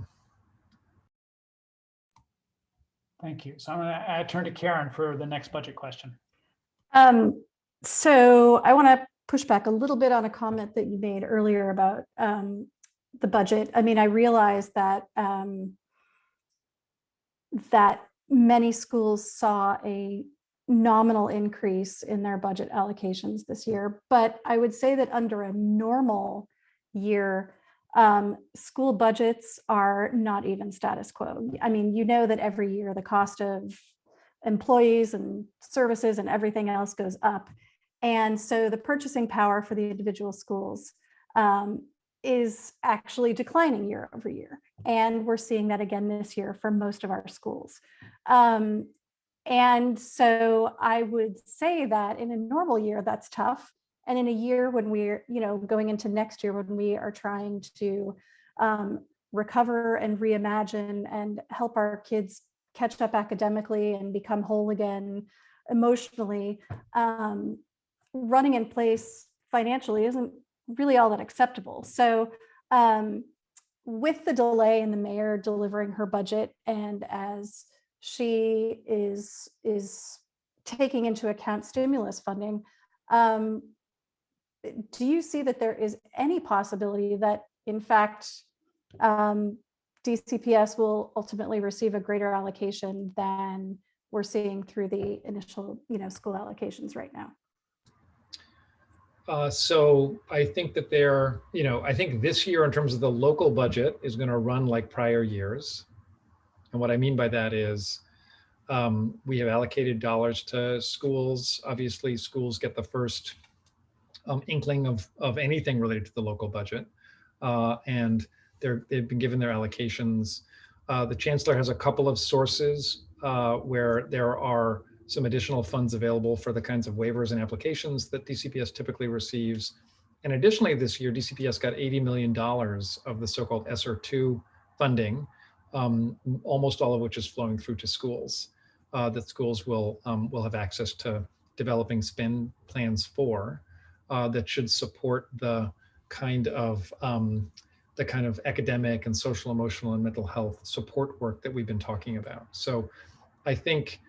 Thank you. So I'm going to turn to Karen for the next budget question. So I want to push back a little bit on a comment that you made earlier about the budget. I mean, I realize that that many schools saw a nominal increase in their budget allocations this year, but I would say that under a normal year, school budgets are not even status quo. I mean, you know that every year the cost of employees and services and everything else goes up. And so the purchasing power for the individual schools is actually declining year over year. And we're seeing that again this year for most of our schools. And so I would say that in a normal year, that's tough. And in a year when we're, going into next year, when we are trying to recover and reimagine and help our kids catch up academically and become whole again emotionally, running in place financially isn't really all that acceptable. So with the delay in the mayor delivering her budget, and as she is taking into account stimulus funding, do you see that there is any possibility that, in fact, DCPS will ultimately receive a greater allocation than we're seeing through the initial, school allocations right now? So I think that I think this year in terms of the local budget is going to run like prior years. And what I mean by that is we have allocated dollars to schools. Obviously, schools get the first inkling of anything related to the local budget. And they've been given their allocations. The chancellor has a couple of sources where there are some additional funds available for the kinds of waivers and applications that DCPS typically receives. And additionally, this year, DCPS got $80 million of the so-called ESSER 2 funding, almost all of which is flowing through to schools, that schools will have access to developing spend plans for, that should support the kind of academic and social, emotional, and mental health support work that we've been talking about. So I think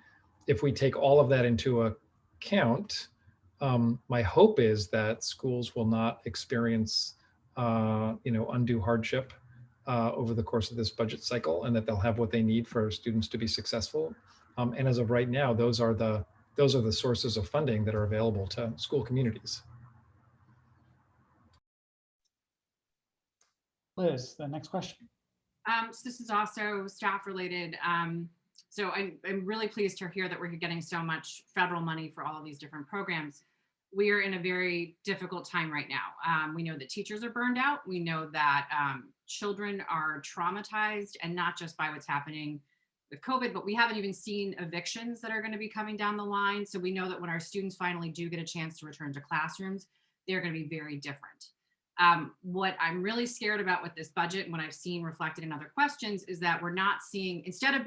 if we take all of that into account, my hope is that schools will not experience undue hardship over the course of this budget cycle, and that they'll have what they need for students to be successful. And as of right now, those are the sources of funding that are available to school communities. Liz, the next question. So this is also staff related. So I'm really pleased to hear that we're getting so much federal money for all of these different programs. We are in a very difficult time right now. We know that teachers are burned out. We know that children are traumatized, and not just by what's happening with COVID, but we haven't even seen evictions that are going to be coming down the line. So we know that when our students finally do get a chance to return to classrooms, they're going to be very different. What I'm really scared about with this budget, and what I've seen reflected in other questions, is that we're not seeing, instead of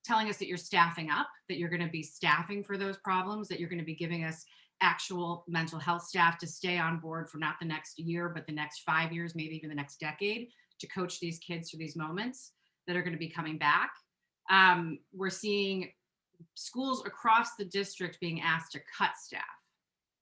telling us that you're staffing up, that you're going to be staffing for those problems, that you're going to be giving us actual mental health staff to stay on board for not the next year, but the next 5 years, maybe even the next decade, to coach these kids through these moments that are going to be coming back. We're seeing schools across the district being asked to cut staff,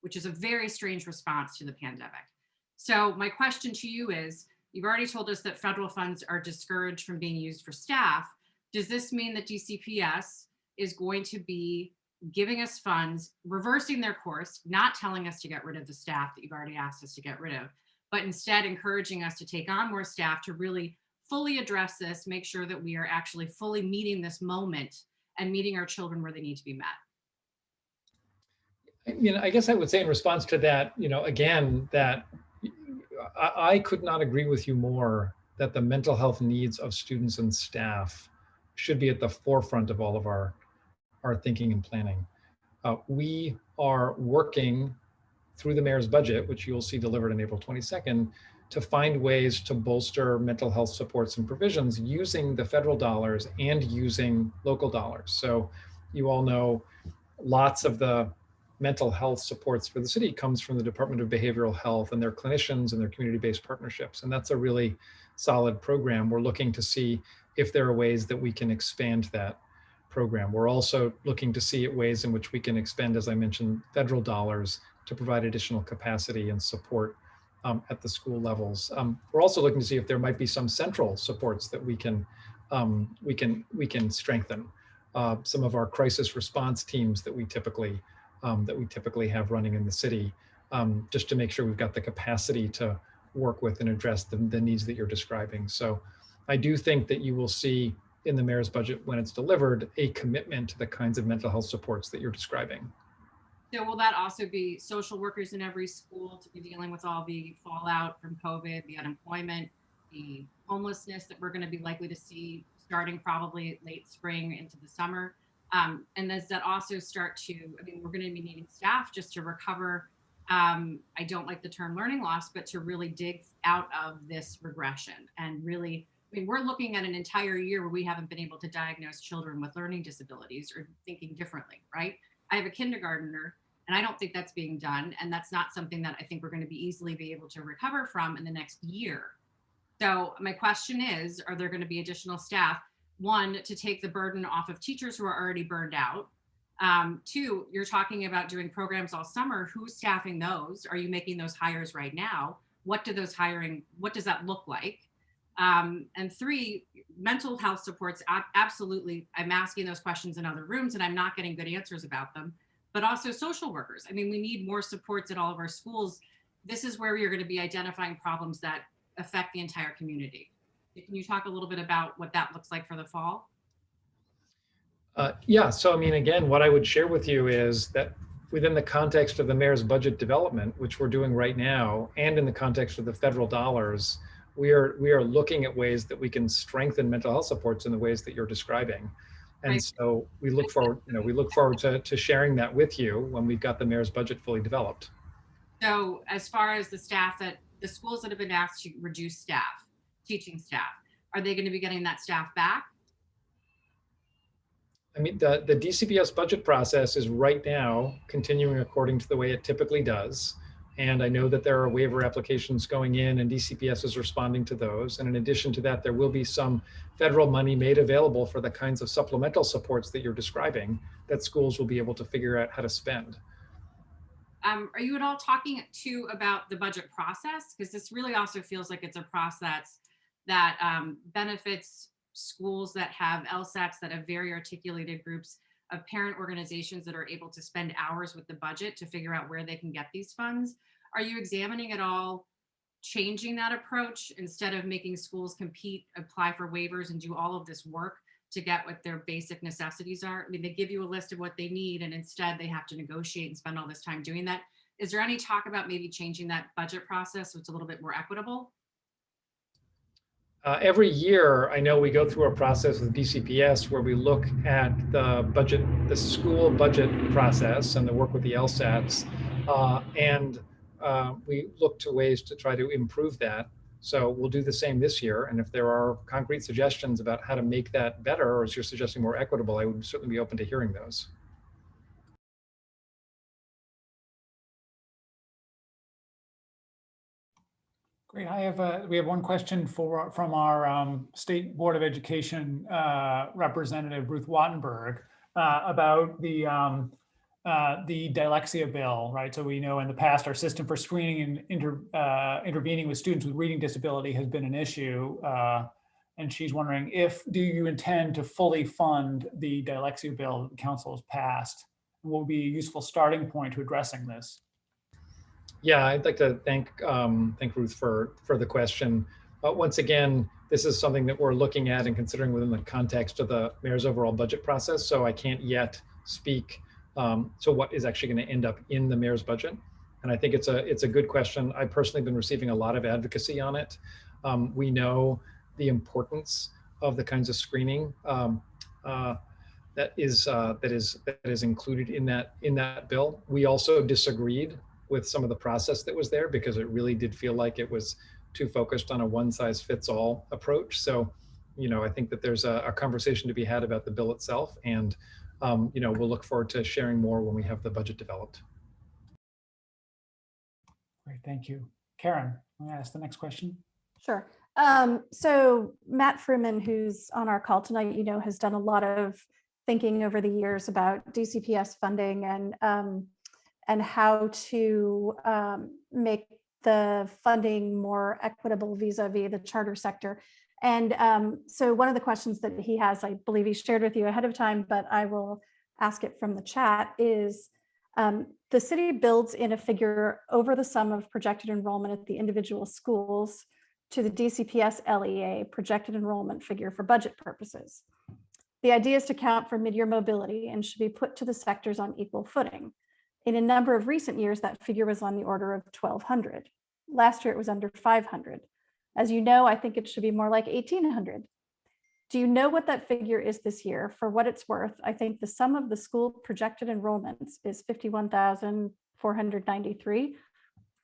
which is a very strange response to the pandemic. So my question to you is, you've already told us that federal funds are discouraged from being used for staff. Does this mean that DCPS is going to be giving us funds, reversing their course, not telling us to get rid of the staff that you've already asked us to get rid of, but instead encouraging us to take on more staff to really fully address this, make sure that we are actually fully meeting this moment and meeting our children where they need to be met? I guess I would say in response to that, again, that I could not agree with you more that the mental health needs of students and staff should be at the forefront of all of our thinking and planning. We are working through the mayor's budget, which you'll see delivered on April 22nd, to find ways to bolster mental health supports and provisions using the federal dollars and using local dollars. So you all know lots of the mental health supports for the city comes from the Department of Behavioral Health and their clinicians and their community-based partnerships. And that's a really solid program. We're looking to see if there are ways that we can expand that program. We're also looking to see ways in which we can expend, as I mentioned, federal dollars to provide additional capacity and support at the school levels. We're also looking to see if there might be some central supports that we can strengthen. Some of our crisis response teams that we typically have running in the city, just to make sure we've got the capacity to work with and address the needs that you're describing. So I do think that you will see in the mayor's budget, when it's delivered, a commitment to the kinds of mental health supports that you're describing. So will that also be social workers in every school to be dealing with all the fallout from COVID, the unemployment, the homelessness that we're going to be likely to see starting probably late spring into the summer? And does that also start to, I mean, we're going to be needing staff just to recover. I don't like the term learning loss, but to really dig out of this regression and really, I mean, we're looking at an entire year where we haven't been able to diagnose children with learning disabilities or thinking differently, right? I have a kindergartner, and I don't think that's being done. And that's not something that I think we're going to be easily be able to recover from in the next year. So my question is, are there going to be additional staff? One, to take the burden off of teachers who are already burned out. Two, you're talking about doing programs all summer. Who's staffing those? Are you making those hires right now? What does that look like? And three, mental health supports, absolutely. I'm asking those questions in other rooms and I'm not getting good answers about them, but also social workers. I mean, we need more supports at all of our schools. This is where you're going to be identifying problems that affect the entire community. Can you talk a little bit about what that looks like for the fall? Yeah, so I mean, again, what I would share with you is that within the context of the mayor's budget development, which we're doing right now, and in the context of the federal dollars, we are looking at ways that we can strengthen mental health supports in the ways that you're describing. And Right. so we look forward, to sharing that with you when we've got the mayor's budget fully developed. So as far as the schools that have been asked to reduce staff, teaching staff, are they going to be getting that staff back? I mean, the DCPS budget process is right now continuing according to the way it typically does. And I know that there are waiver applications going in and DCPS is responding to those. And in addition to that, there will be some federal money made available for the kinds of supplemental supports that you're describing that schools will be able to figure out how to spend. Are you at all talking about the budget process? Because this really also feels like it's a process that benefits schools that have LSATs, that have very articulated groups of parent organizations that are able to spend hours with the budget to figure out where they can get these funds. Are you examining at all changing that approach instead of making schools compete, apply for waivers, and do all of this work to get what their basic necessities are? I mean, they give you a list of what they need, and instead they have to negotiate and spend all this time doing that. Is there any talk about maybe changing that budget process so it's a little bit more equitable? Every year, I know we go through a process with DCPS where we look at the school budget process and the work with the LSATs, and we look to ways to try to improve that. So we'll do the same this year. And if there are concrete suggestions about how to make that better, or as you're suggesting, more equitable, I would certainly be open to hearing those. Great. We have one question from our State Board of Education representative, Ruth Wattenberg, about the dyslexia bill, right? So we know in the past our system for screening and intervening with students with reading disability has been an issue. And she's wondering, do you intend to fully fund the dyslexia bill that the council has passed? What would be a useful starting point to addressing this? Yeah, I'd like to thank Ruth for the question. Once again, this is something that we're looking at and considering within the context of the mayor's overall budget process. So I can't yet speak to what is actually going to end up in the mayor's budget. And I think it's a good question. I've personally been receiving a lot of advocacy on it. We know the importance of the kinds of screening that is included in that bill. We also disagreed with some of the process that was there because it really did feel like it was too focused on a one-size-fits-all approach. So, I think that there's a conversation to be had about the bill itself, and we'll look forward to sharing more when we have the budget developed. Great, thank you. Karen, I'm going to ask the next question. Sure. So Matt Fruman, who's on our call tonight, has done a lot of thinking over the years about DCPS funding and how to make the funding more equitable vis-a-vis the charter sector. And so one of the questions that he has, I believe he shared with you ahead of time, but I will ask it from the chat, is the city builds in a figure over the sum of projected enrollment at the individual schools to the DCPS LEA projected enrollment figure for budget purposes. The idea is to account for mid-year mobility and should be put to the sectors on equal footing. In a number of recent years, that figure was on the order of 1,200. Last year, it was under 500. As you know, I think it should be more like 1,800. Do you know what that figure is this year? For what it's worth, I think the sum of the school projected enrollments is 51,493.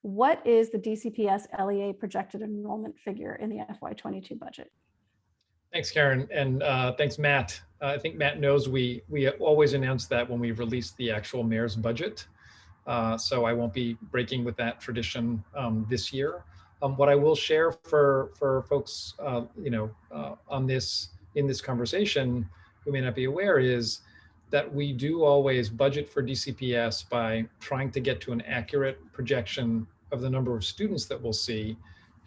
What is the DCPS LEA projected enrollment figure in the FY22 budget? Thanks, Karen, and thanks, Matt. I think Matt knows we always announce that when we release the actual mayor's budget. So I won't be breaking with that tradition this year. What I will share for folks, on in this conversation who may not be aware is that we do always budget for DCPS by trying to get to an accurate projection of the number of students that we'll see,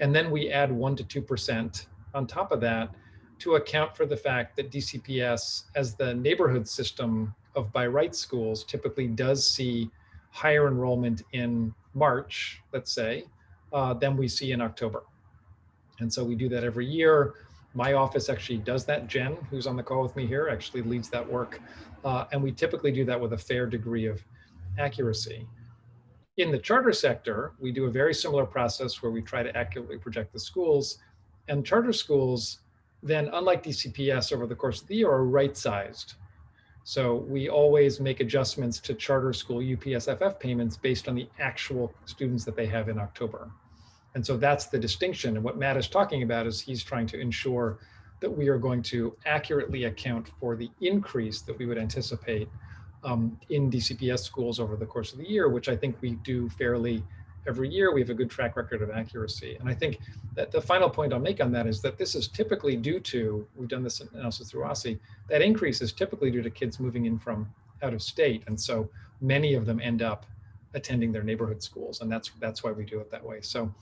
and then we add 1 to 2% on top of that to account for the fact that DCPS, as the neighborhood system of by right schools, typically does see higher enrollment in March, let's say, than we see in October. And so we do that every year. My office actually does that. Jen, who's on the call with me here, actually leads that work. And we typically do that with a fair degree of accuracy. In the charter sector, we do a very similar process where we try to accurately project the schools. And charter schools, then, unlike DCPS over the course of the year, are right-sized. So we always make adjustments to charter school UPSFF payments based on the actual students that they have in October. And so that's the distinction. And what Matt is talking about is he's trying to ensure that we are going to accurately account for the increase that we would anticipate in DCPS schools over the course of the year, which I think we do fairly every year. We have a good track record of accuracy. And I think that the final point I'll make on that is that this is typically due to, we've done this analysis through OSSE, that increase is typically due to kids moving in from out of state. And so many of them end up attending their neighborhood schools. And that's why we do it that way. So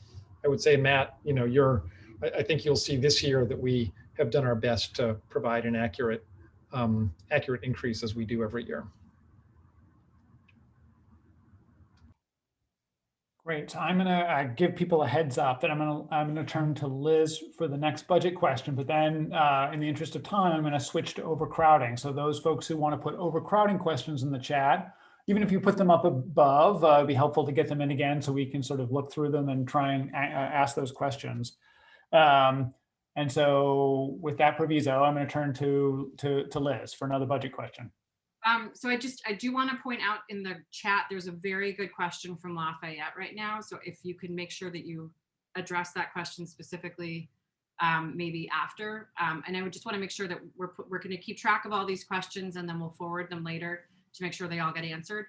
I would say, Matt, I think you'll see this year that we have done our best to provide an accurate increase as we do every year. Great. I'm gonna give people a heads up that I'm gonna turn to Liz for the next budget question, but then in the interest of time, I'm gonna switch to overcrowding. So those folks who want to put overcrowding questions in the chat, even if you put them up above, it'd be helpful to get them in again so we can sort of look through them and try and ask those questions. And so with that proviso, I'm going to turn to Liz for another budget question. So I do want to point out in the chat, there's a very good question from Lafayette right now. So if you can make sure that you address that question specifically, maybe after. And I would just want to make sure that we're going to keep track of all these questions and then we'll forward them later to make sure they all get answered.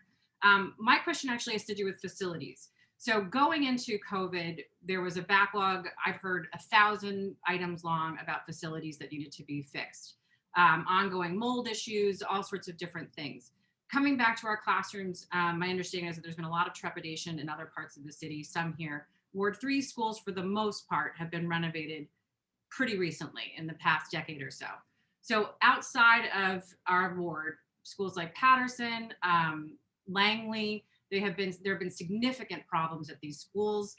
My question actually has to do with facilities. So going into COVID, there was a backlog. I've heard 1,000 items long about facilities that needed to be fixed. Ongoing mold issues, all sorts of different things. Coming back to our classrooms, my understanding is that there's been a lot of trepidation in other parts of the city, some here. Ward 3 schools, for the most part, have been renovated pretty recently in the past decade or so. So outside of our ward, schools like Patterson, Langley, there have been significant problems at these schools.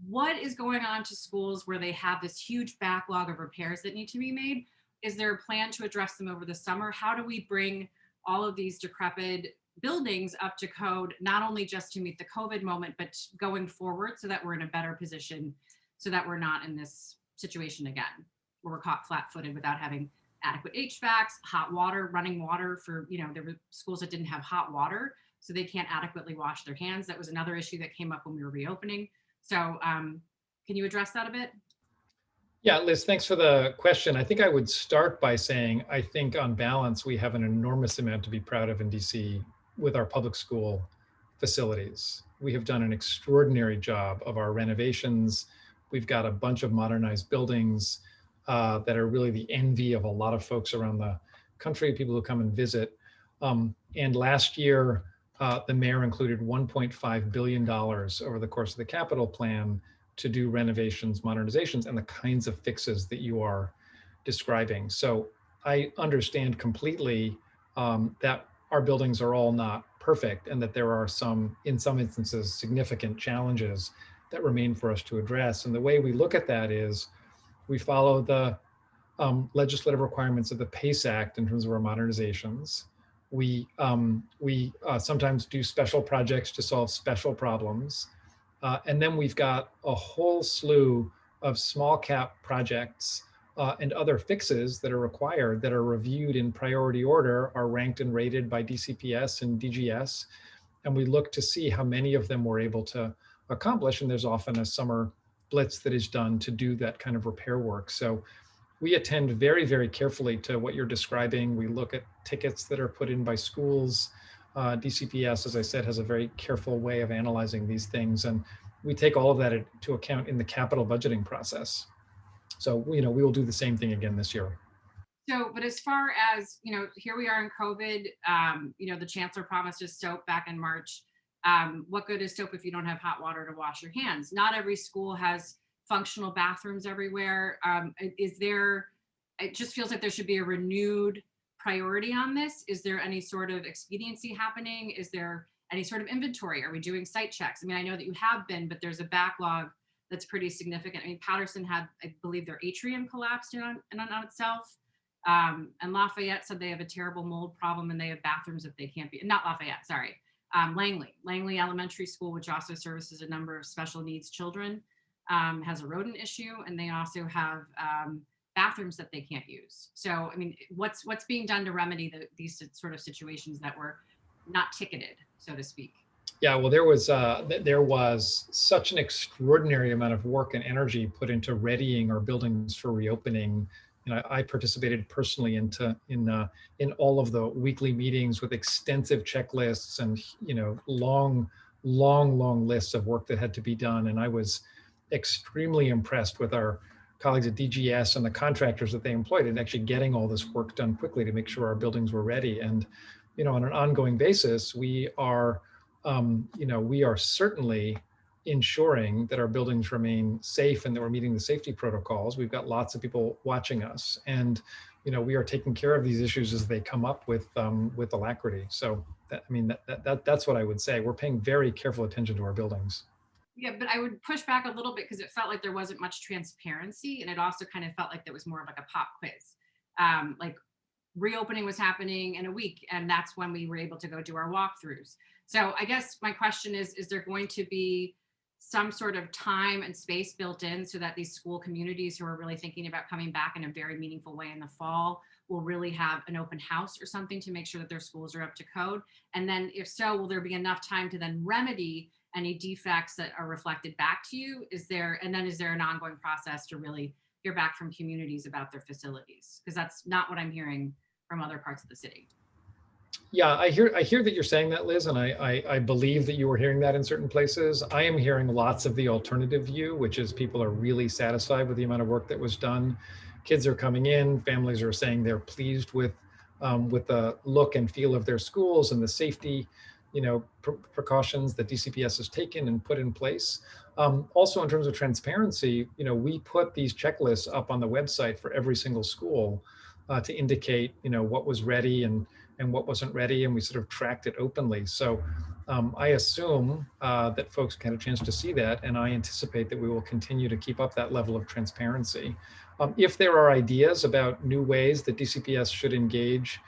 What is going on to schools where they have this huge backlog of repairs that need to be made? Is there a plan to address them over the summer? How do we bring all of these decrepit buildings up to code, not only just to meet the COVID moment, but going forward so that we're in a better position, so that we're not in this situation again, where we're caught flat-footed without having adequate HVACs, hot water, running water for, there were schools that didn't have hot water, so they can't adequately wash their hands. That was another issue that came up when we were reopening. So can you address that a bit? Yeah, Liz, thanks for the question. I think I would start by saying, I think on balance, we have an enormous amount to be proud of in DC with our public school facilities. We have done an extraordinary job of our renovations. We've got a bunch of modernized buildings that are really the envy of a lot of folks around the country, people who come and visit. And last year, the mayor included $1.5 billion over the course of the capital plan to do renovations, modernizations, and the kinds of fixes that you are describing. So I understand completely that our buildings are all not perfect and that there are some, in some instances, significant challenges that remain for us to address. And the way we look at that is we follow the legislative requirements of the PACE Act in terms of our modernizations. We sometimes do special projects to solve special problems. And then we've got a whole slew of small cap projects and other fixes that are required that are reviewed in priority order, are ranked and rated by DCPS and DGS. And we look to see how many of them we're able to accomplish. And there's often a summer blitz that is done to do that kind of repair work. So we attend very, very carefully to what you're describing. We look at tickets that are put in by schools. DCPS, as I said, has a very careful way of analyzing these things. And we take all of that into account in the capital budgeting process. So, we will do the same thing again this year. So, but as far as, here we are in COVID, the chancellor promised us soap back in March. What good is soap if you don't have hot water to wash your hands? Not every school has functional bathrooms everywhere. It just feels like there should be a renewed priority on this. Is there any sort of expediency happening? Is there any sort of inventory? Are we doing site checks? I mean, I know that you have been, but there's a backlog that's pretty significant. I mean, Patterson had, I believe, their atrium collapsed in on itself. And Lafayette said they have a terrible mold problem and they have bathrooms that they can't be, not Lafayette, sorry. Langley Elementary School, which also services a number of special needs children, has a rodent issue, and they also have bathrooms that they can't use. So, I mean, what's being done to remedy these sort of situations that were not ticketed, so to speak? Yeah, well, there was such an extraordinary amount of work and energy put into readying our buildings for reopening. I participated personally in all of the weekly meetings with extensive checklists and long lists of work that had to be done. And I was extremely impressed with our colleagues at DGS and the contractors that they employed in actually getting all this work done quickly to make sure our buildings were ready. And on an ongoing basis, we are certainly ensuring that our buildings remain safe and that we're meeting the safety protocols. We've got lots of people watching us, and we are taking care of these issues as they come up with alacrity. So that's what I would say. We're paying very careful attention to our buildings. Yeah, but I would push back a little bit because it felt like there wasn't much transparency, and it also kind of felt like there was more of like a pop quiz. Like reopening was happening in a week, and that's when we were able to go do our walkthroughs. So I guess my question is there going to be some sort of time and space built in so that these school communities who are really thinking about coming back in a very meaningful way in the fall will really have an open house or something to make sure that their schools are up to code? And then if so, will there be enough time to then remedy any defects that are reflected back to you? Is there an ongoing process to really hear back from communities about their facilities? Because that's not what I'm hearing from other parts of the city. Yeah, I hear that you're saying that, Liz, and I believe that you were hearing that in certain places. I am hearing lots of the alternative view, which is people are really satisfied with the amount of work that was done. Kids are coming in, families are saying they're pleased with the look and feel of their schools and the safety, precautions that DCPS has taken and put in place. Also, in terms of transparency, we put these checklists up on the website for every single school to indicate, what was ready and what wasn't ready, and we sort of tracked it openly. So I assume that folks had a chance to see that, and I anticipate that we will continue to keep up that level of transparency. If there are ideas about new ways that DCPS should engage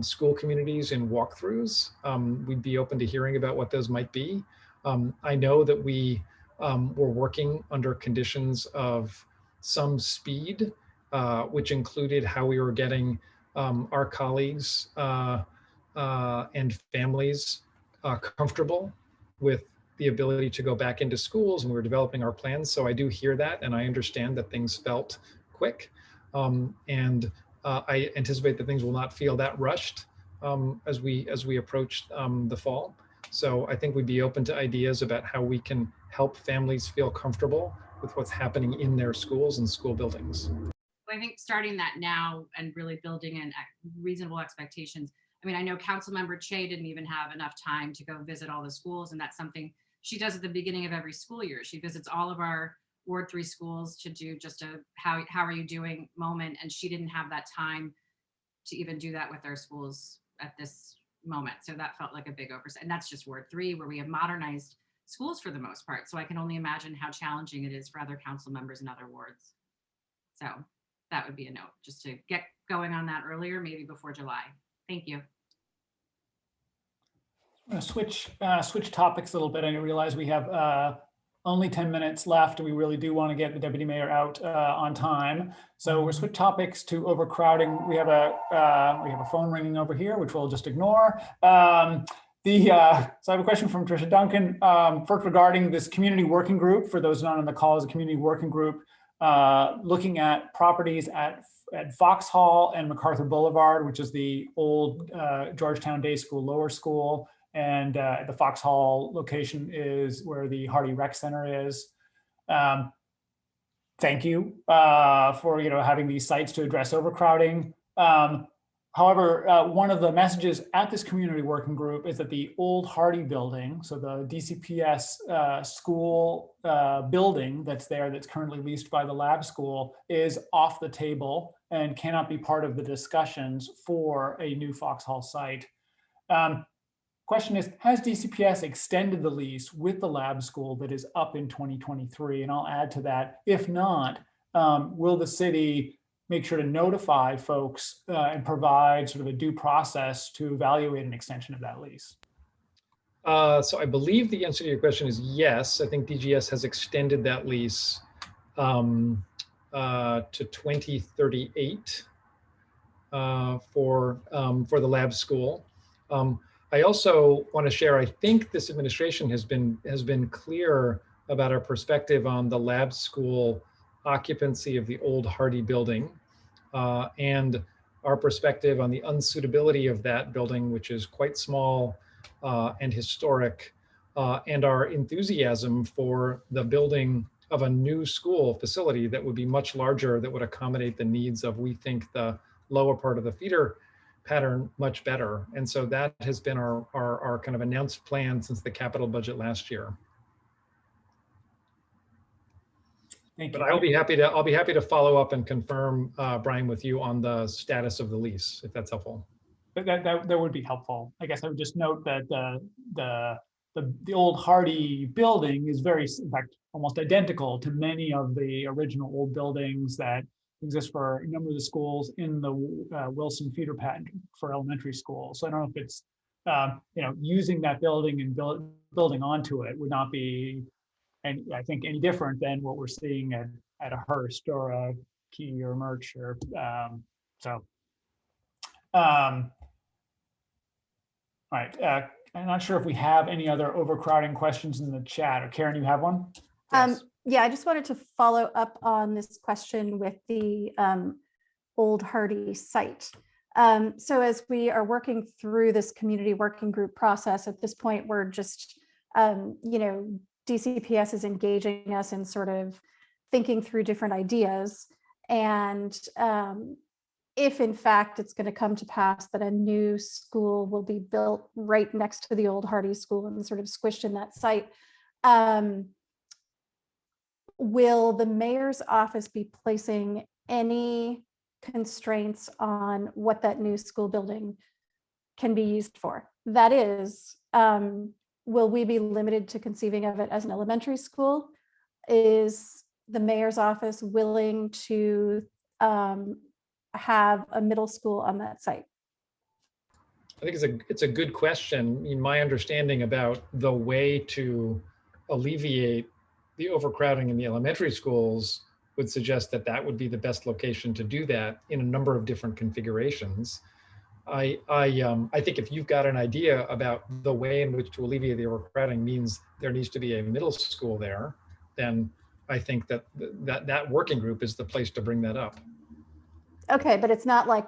school communities in walkthroughs, we'd be open to hearing about what those might be. I know that we were working under conditions of some speed, which included how we were getting our colleagues and families comfortable with the ability to go back into schools, and we were developing our plans. So I do hear that, and I understand that things felt quick, and I anticipate that things will not feel that rushed as we approach the fall. So I think we'd be open to ideas about how we can help families feel comfortable with what's happening in their schools and school buildings. I think starting that now and really building in reasonable expectations. I mean, I know Councilmember Che didn't even have enough time to go visit all the schools, and that's something she does at the beginning of every school year. She visits all of our Ward 3 schools to do just a how are you doing moment, and she didn't have that time to even do that with our schools at this moment. So that felt like a big oversight. And that's just Ward 3, where we have modernized schools for the most part. So I can only imagine how challenging it is for other council members in other wards. So that would be a note, just to get going on that earlier, maybe before July. Thank you. I'm going to switch topics a little bit. I realize we have only 10 minutes left, and we really do want to get the deputy mayor out on time. So we'll switch topics to overcrowding. We have a phone ringing over here, which we'll just ignore. So I have a question from Tricia Duncan, first regarding this community working group. For those not on the call, is a community working group looking at properties at Foxhall and MacArthur Boulevard, which is the old Georgetown Day School lower school. And the Foxhall location is where the Hardy Rec Center is. Thank you for having these sites to address overcrowding. However, one of the messages at this community working group is that the old Hardy building, so the DCPS school building that's there, that's currently leased by the lab school, is off the table and cannot be part of the discussions for a new Foxhall site. Question is, has DCPS extended the lease with the lab school that is up in 2023? And I'll add to that, if not, will the city make sure to notify folks and provide sort of a due process to evaluate an extension of that lease? So I believe the answer to your question is yes. I think DGS has extended that lease to 2038 for the lab school. I also want to share, I think this administration has been clear about our perspective on the lab school occupancy of the old Hardy building and our perspective on the unsuitability of that building, which is quite small and historic, and our enthusiasm for the building of a new school facility that would be much larger, that would accommodate the needs of, we think, the lower part of the feeder pattern much better. And so that has been our kind of announced plan since the capital budget last year. Thank you. But I'll be happy to follow up and confirm, Brian, with you on the status of the lease, if that's helpful. That would be helpful. I guess I would just note that the old Hardy building is in fact, almost identical to many of the original old buildings that exist for a number of the schools in the Wilson feeder pattern for elementary school. So I don't know if it's using that building and building onto it would not be, and I think, any different than what we're seeing at a Hearst or a Key or Merch or all right. I'm not sure if we have any other overcrowding questions in the chat. Or Karen, you have one? Yes. Yeah, I just wanted to follow up on this question with the old Hardy site. So as we are working through this community working group process, at this point, we're just, DCPS is engaging us in sort of thinking through different ideas. And if in fact it's going to come to pass that a new school will be built right next to the old Hardy school and sort of squished in that site, will the mayor's office be placing any constraints on what that new school building can be used for? That is, will we be limited to conceiving of it as an elementary school? Is the mayor's office willing to have a middle school on that site? I think it's a good question. I mean, my understanding about the way to alleviate the overcrowding in the elementary schools would suggest that that would be the best location to do that in a number of different configurations. I think if you've got an idea about the way in which to alleviate the overcrowding means there needs to be a middle school there, then I think that working group is the place to bring that up. Okay, but it's not like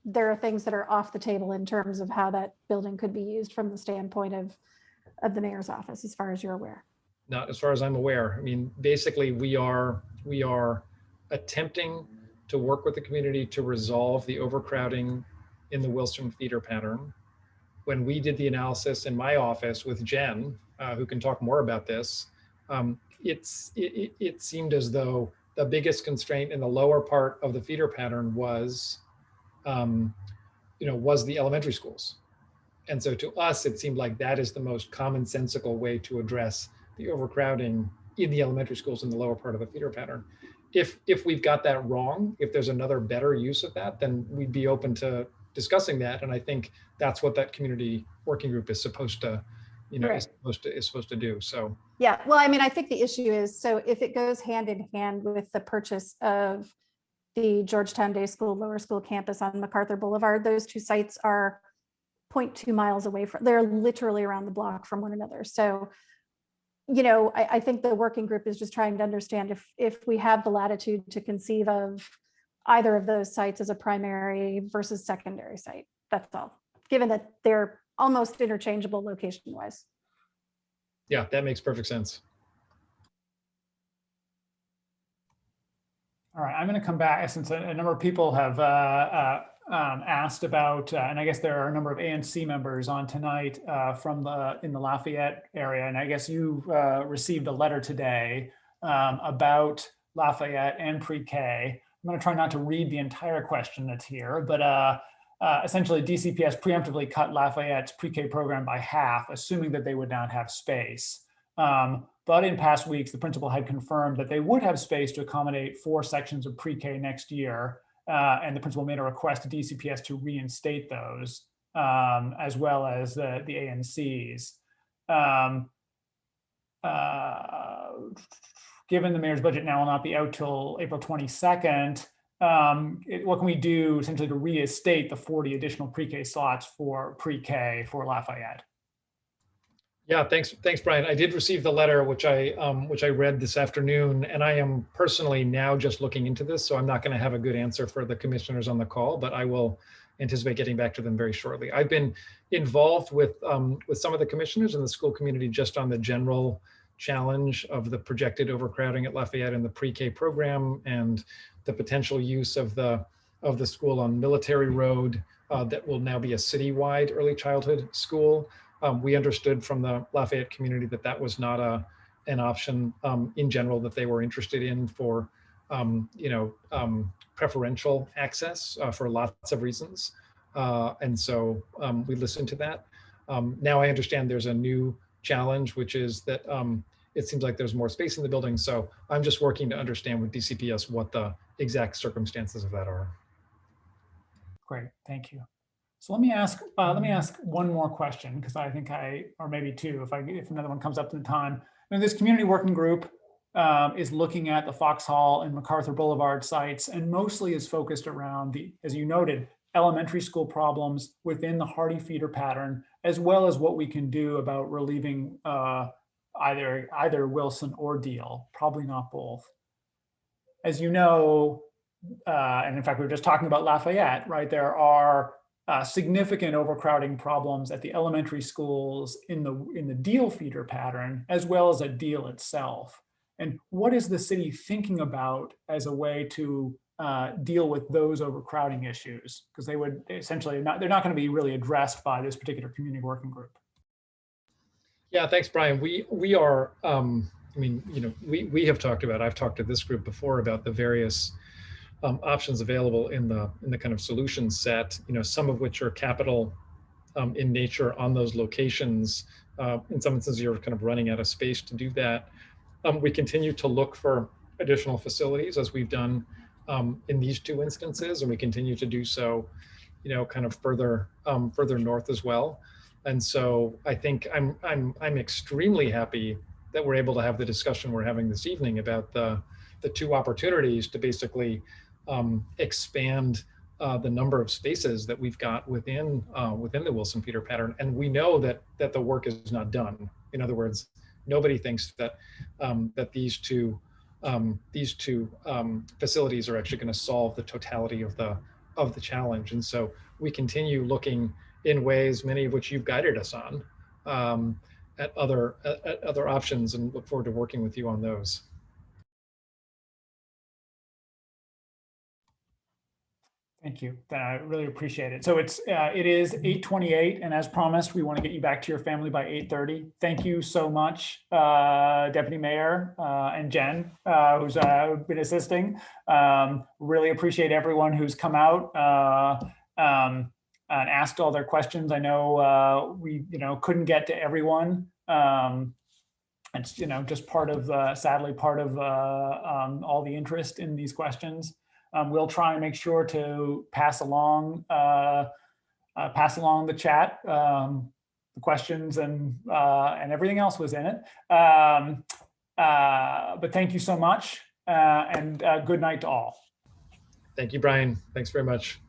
there are things that are off the table in terms of how that building could be used from the standpoint of the mayor's office, as far as you're aware. Not as far as I'm aware. I mean, basically, we are attempting to work with the community to resolve the overcrowding in the Wilson feeder pattern. when we did the analysis in my office with Jen, who can talk more about this, it seemed as though the biggest constraint in the lower part of the feeder pattern was, was the elementary schools. And so to us, it seemed like that is the most commonsensical way to address the overcrowding in the elementary schools in the lower part of the feeder pattern. If we've got that wrong, if there's another better use of that, then we'd be open to discussing that. And I think that's what that community working group is supposed to, Right. is supposed to do. So Yeah, well, I mean, I think the issue is, so if it goes hand in hand with the purchase of the Georgetown Day School Lower School campus on MacArthur Boulevard, those two sites are 0.2 miles away from, they're literally around the block from one another. So, I think the working group is just trying to understand if we have the latitude to conceive of either of those sites as a primary versus secondary site. That's all, given that they're almost interchangeable location wise. yeah, that makes perfect sense. All right, I'm going to come back since a number of people have asked about, and I guess there are a number of ANC members on tonight in the Lafayette area, and I guess you received a letter today about Lafayette and pre-K. I'm going to try not to read the entire question that's here, but essentially DCPS preemptively cut Lafayette's pre-K program by half, assuming that they would not have space. But in past weeks, the principal had confirmed that they would have space to accommodate 4 sections of pre-K next year. And the principal made a request to DCPS to reinstate those, as well as the ANCs. Given the mayor's budget now will not be out till April 22nd, what can we do essentially to reinstate the 40 additional pre-K slots for pre-K for Lafayette? Yeah, thanks, Brian. I did receive the letter, which I read this afternoon, and I am personally now just looking into this, so I'm not going to have a good answer for the commissioners on the call, but I will anticipate getting back to them very shortly. I've been involved with some of the commissioners in the school community just on the general challenge of the projected overcrowding at Lafayette in the pre-K program and the potential use of the school on Military Road that will now be a citywide early childhood school. We understood from the Lafayette community that that was not an option in general that they were interested in for, preferential access for lots of reasons. And so we listened to that. Now I understand there's a new challenge, which is that it seems like there's more space in the building. So I'm just working to understand with DCPS what the exact circumstances of that are. Great, thank you. So let me ask one more question, because I think or maybe two, if another one comes up in time. This community working group is looking at the Foxhall and MacArthur Boulevard sites, and mostly is focused around as you noted, elementary school problems within the Hardy feeder pattern, as well as what we can do about relieving either Wilson or Deal, probably not both. As you know, and in fact, we were just talking about Lafayette, right? There are significant overcrowding problems at the elementary schools in the Deal feeder pattern, as well as at Deal itself. And what is the city thinking about as a way to deal with those overcrowding issues? Because they would essentially they're not going to be really addressed by this particular community working group. Yeah, thanks, Brian. We are, we have talked about, I've talked to this group before about the various options available in the kind of solution set, some of which are capital in nature on those locations. In some instances, you're kind of running out of space to do that. We continue to look for additional facilities, as we've done in these 2 instances, and we continue to do so, kind of further north as well. And so I think I'm extremely happy that we're able to have the discussion we're having this evening about the 2 opportunities to basically expand the number of spaces that we've got within the Wilson feeder pattern. And we know that the work is not done. In other words, nobody thinks that that these two facilities are actually going to solve the totality of the challenge. And so we continue looking in ways, many of which you've guided us on, at other options, and look forward to working with you on those. Thank you. I really appreciate it. So it is 8:28, and as promised, we want to get you back to your family by 8:30. Thank you so much, Deputy Mayor and Jen, who's been assisting. Really appreciate everyone who's come out and asked all their questions. I know we couldn't get to everyone. It's just part of sadly part of all the interest in these questions. We'll try and make sure to pass along the chat, the questions, and everything else was in it. But thank you so much, and good night to all. Thank you, Brian. Thanks very much.